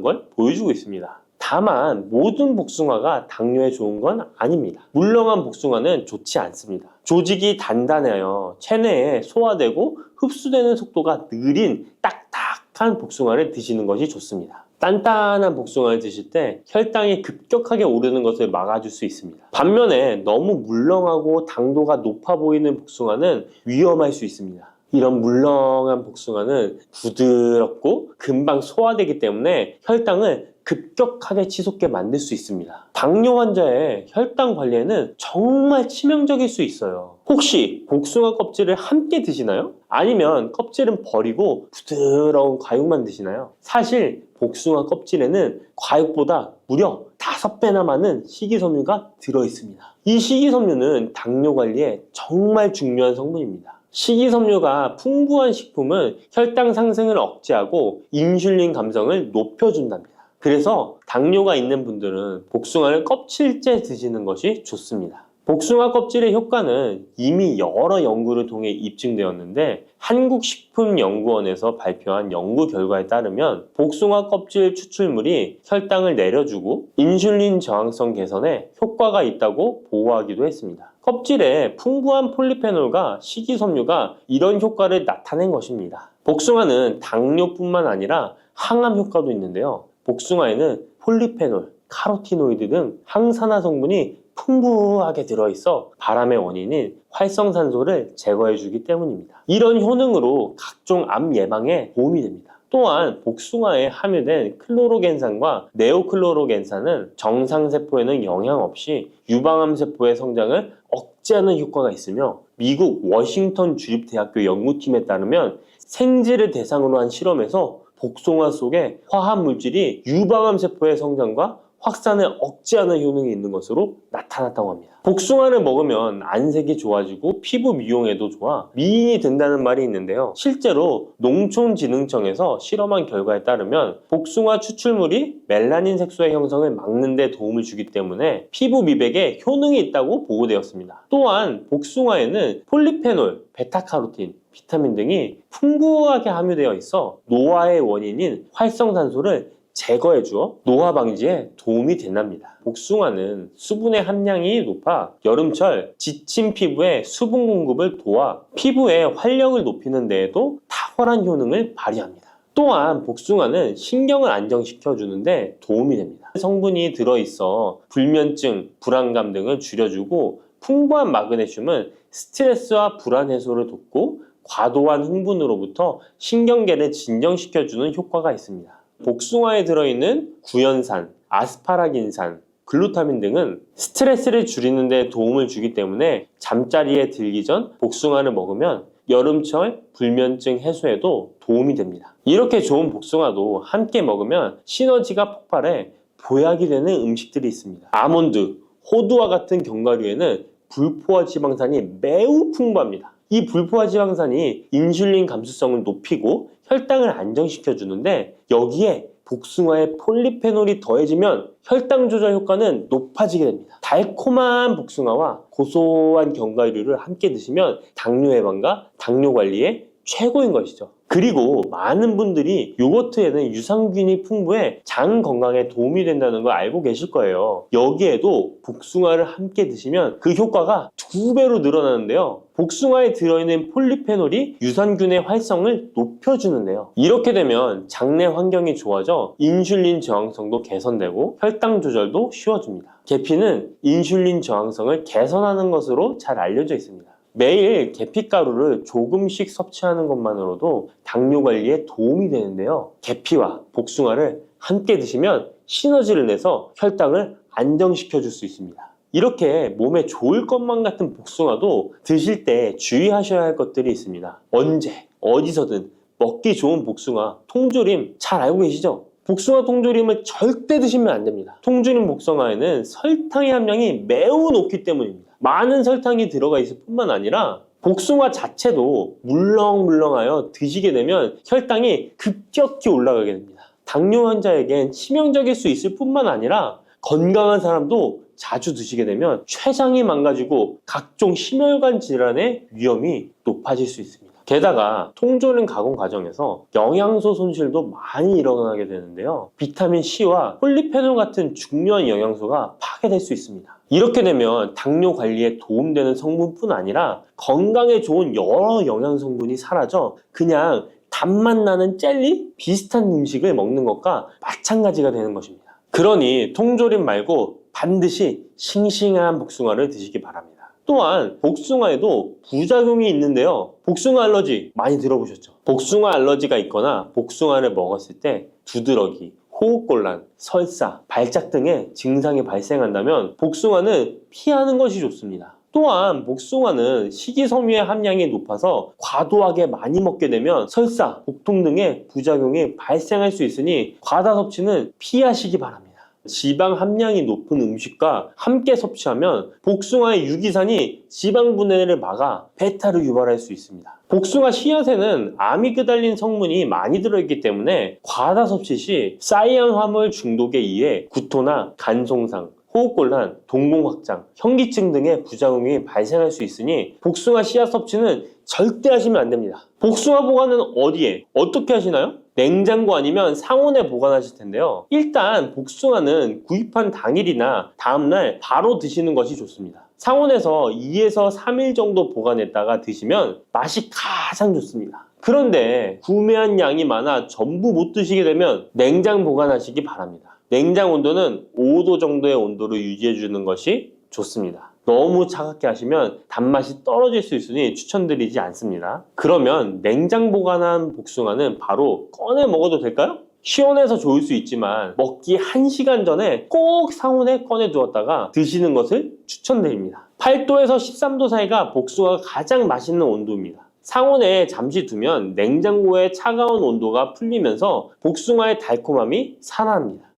걸 보여주고 있습니다. 다만 모든 복숭아가 당뇨에 좋은 건 아닙니다. 물렁한 복숭아는 좋지 않습니다. 조직이 단단해요. 체내에 소화되고 흡수되는 속도가 느린 딱딱한 복숭아를 드시는 것이 좋습니다. 단단한 복숭아를 드실 때 혈당이 급격하게 오르는 것을 막아줄 수 있습니다. 반면에 너무 물렁하고 당도가 높아 보이는 복숭아는 위험할 수 있습니다. 이런 물렁한 복숭아는 부드럽고 금방 소화되기 때문에 혈당을 급격하게 치솟게 만들 수 있습니다. 당뇨 환자의 혈당 관리에는 정말 치명적일 수 있어요. 혹시 복숭아 껍질을 함께 드시나요? 아니면 껍질은 버리고 부드러운 과육만 드시나요? 사실 복숭아 껍질에는 과육보다 무려 5배나 많은 식이섬유가 들어있습니다. 이 식이섬유는 당뇨 관리에 정말 중요한 성분입니다. 식이섬유가 풍부한 식품은 혈당 상승을 억제하고 인슐린 감성을 높여준답니다. 그래서 당뇨가 있는 분들은 복숭아를 껍질째 드시는 것이 좋습니다. 복숭아 껍질의 효과는 이미 여러 연구를 통해 입증되었는데 한국식품연구원에서 발표한 연구 결과에 따르면 복숭아 껍질 추출물이 혈당을 내려주고 인슐린 저항성 개선에 효과가 있다고 보고하기도 했습니다. 껍질에 풍부한 폴리페놀과 식이섬유가 이런 효과를 나타낸 것입니다. 복숭아는 당뇨뿐만 아니라 항암 효과도 있는데요. 복숭아에는 폴리페놀, 카로티노이드 등 항산화 성분이 풍부하게 들어있어 바람의 원인인 활성산소를 제거해주기 때문입니다. 이런 효능으로 각종 암 예방에 도움이 됩니다. 또한 복숭아에 함유된 클로로겐산과 네오클로로겐산은 정상세포에는 영향 없이 유방암 세포의 성장을 억제하는 효과가 있으며 미국 워싱턴 주립대학교 연구팀에 따르면 생쥐를 대상으로 한 실험에서 복숭아 속에 화합물질이 유방암 세포의 성장과 확산을 억제하는 효능이 있는 것으로 나타났다고 합니다. 복숭아를 먹으면 안색이 좋아지고 피부 미용에도 좋아 미인이 된다는 말이 있는데요. 실제로 농촌진흥청에서 실험한 결과에 따르면 복숭아 추출물이 멜라닌 색소의 형성을 막는 데 도움을 주기 때문에 피부 미백에 효능이 있다고 보고되었습니다. 또한 복숭아에는 폴리페놀, 베타카로틴, 비타민 등이 풍부하게 함유되어 있어 노화의 원인인 활성산소를 제거해주어 노화 방지에 도움이 된답니다. 복숭아는 수분의 함량이 높아 여름철 지친 피부에 수분 공급을 도와 피부의 활력을 높이는 데에도 탁월한 효능을 발휘합니다. 또한 복숭아는 신경을 안정시켜 주는데 도움이 됩니다. 성분이 들어있어 불면증, 불안감 등을 줄여주고 풍부한 마그네슘은 스트레스와 불안 해소를 돕고 과도한 흥분으로부터 신경계를 진정시켜주는 효과가 있습니다. 복숭아에 들어있는 구연산, 아스파라긴산, 글루타민 등은 스트레스를 줄이는 데 도움을 주기 때문에 잠자리에 들기 전 복숭아를 먹으면 여름철 불면증 해소에도 도움이 됩니다. 이렇게 좋은 복숭아도 함께 먹으면 시너지가 폭발해 보약이 되는 음식들이 있습니다. 아몬드, 호두와 같은 견과류에는 불포화 지방산이 매우 풍부합니다. 이 불포화 지방산이 인슐린 감수성을 높이고 혈당을 안정시켜 주는데 여기에 복숭아의 폴리페놀이 더해지면 혈당 조절 효과는 높아지게 됩니다. 달콤한 복숭아와 고소한 견과류를 함께 드시면 당뇨 예방과 당뇨 관리에 최고인 것이죠. 그리고 많은 분들이 요거트에는 유산균이 풍부해 장 건강에 도움이 된다는 걸 알고 계실 거예요. 여기에도 복숭아를 함께 드시면 그 효과가 2배로 늘어나는데요. 복숭아에 들어있는 폴리페놀이 유산균의 활성을 높여주는데요. 이렇게 되면 장내 환경이 좋아져 인슐린 저항성도 개선되고 혈당 조절도 쉬워집니다. 계피는 인슐린 저항성을 개선하는 것으로 잘 알려져 있습니다. 매일 계피가루를 조금씩 섭취하는 것만으로도 당뇨 관리에 도움이 되는데요. 계피와 복숭아를 함께 드시면 시너지를 내서 혈당을 안정시켜 줄 수 있습니다. 이렇게 몸에 좋을 것만 같은 복숭아도 드실 때 주의하셔야 할 것들이 있습니다. 언제, 어디서든 먹기 좋은 복숭아, 통조림 잘 알고 계시죠? 복숭아 통조림을 절대 드시면 안 됩니다. 통조림 복숭아에는 설탕의 함량이 매우 높기 때문입니다. 많은 설탕이 들어가 있을 뿐만 아니라 복숭아 자체도 물렁물렁하여 드시게 되면 혈당이 급격히 올라가게 됩니다. 당뇨 환자에겐 치명적일 수 있을 뿐만 아니라 건강한 사람도 자주 드시게 되면 췌장이 망가지고 각종 심혈관 질환의 위험이 높아질 수 있습니다. 게다가 통조림 가공 과정에서 영양소 손실도 많이 일어나게 되는데요. 비타민 C와 폴리페놀 같은 중요한 영양소가 파괴될 수 있습니다. 이렇게 되면 당뇨 관리에 도움되는 성분뿐 아니라 건강에 좋은 여러 영양 성분이 사라져 그냥 단맛 나는 젤리? 비슷한 음식을 먹는 것과 마찬가지가 되는 것입니다. 그러니 통조림 말고 반드시 싱싱한 복숭아를 드시기 바랍니다. 또한 복숭아에도 부작용이 있는데요. 복숭아 알러지 많이 들어보셨죠? 복숭아 알러지가 있거나 복숭아를 먹었을 때 두드러기, 호흡곤란, 설사, 발작 등의 증상이 발생한다면 복숭아는 피하는 것이 좋습니다. 또한 복숭아는 식이섬유의 함량이 높아서 과도하게 많이 먹게 되면 설사, 복통 등의 부작용이 발생할 수 있으니 과다 섭취는 피하시기 바랍니다. 지방 함량이 높은 음식과 함께 섭취하면 복숭아의 유기산이 지방 분해를 막아 배탈을 유발할 수 있습니다. 복숭아 씨앗에는 아미그달린 성분이 많이 들어있기 때문에 과다 섭취 시 사이안화물 중독에 의해 구토나 간 손상, 호흡곤란, 동공 확장, 현기증 등의 부작용이 발생할 수 있으니 복숭아 씨앗 섭취는 절대 하시면 안 됩니다. 복숭아 보관은 어디에? 어떻게 하시나요? 냉장고 아니면 상온에 보관하실 텐데요. 일단 복숭아는 구입한 당일이나 다음날 바로 드시는 것이 좋습니다. 상온에서 2에서 3일 정도 보관했다가 드시면 맛이 가장 좋습니다. 그런데 구매한 양이 많아 전부 못 드시게 되면 냉장 보관하시기 바랍니다. 냉장 온도는 5도 정도의 온도로 유지해 주는 것이 좋습니다. 너무 차갑게 하시면 단맛이 떨어질 수 있으니 추천드리지 않습니다. 그러면 냉장 보관한 복숭아는 바로 꺼내 먹어도 될까요? 시원해서 좋을 수 있지만 먹기 1시간 전에 꼭 상온에 꺼내 두었다가 드시는 것을 추천드립니다. 8도에서 13도 사이가 복숭아가 가장 맛있는 온도입니다. 상온에 잠시 두면 냉장고의 차가운 온도가 풀리면서 복숭아의 달콤함이 살아납니다.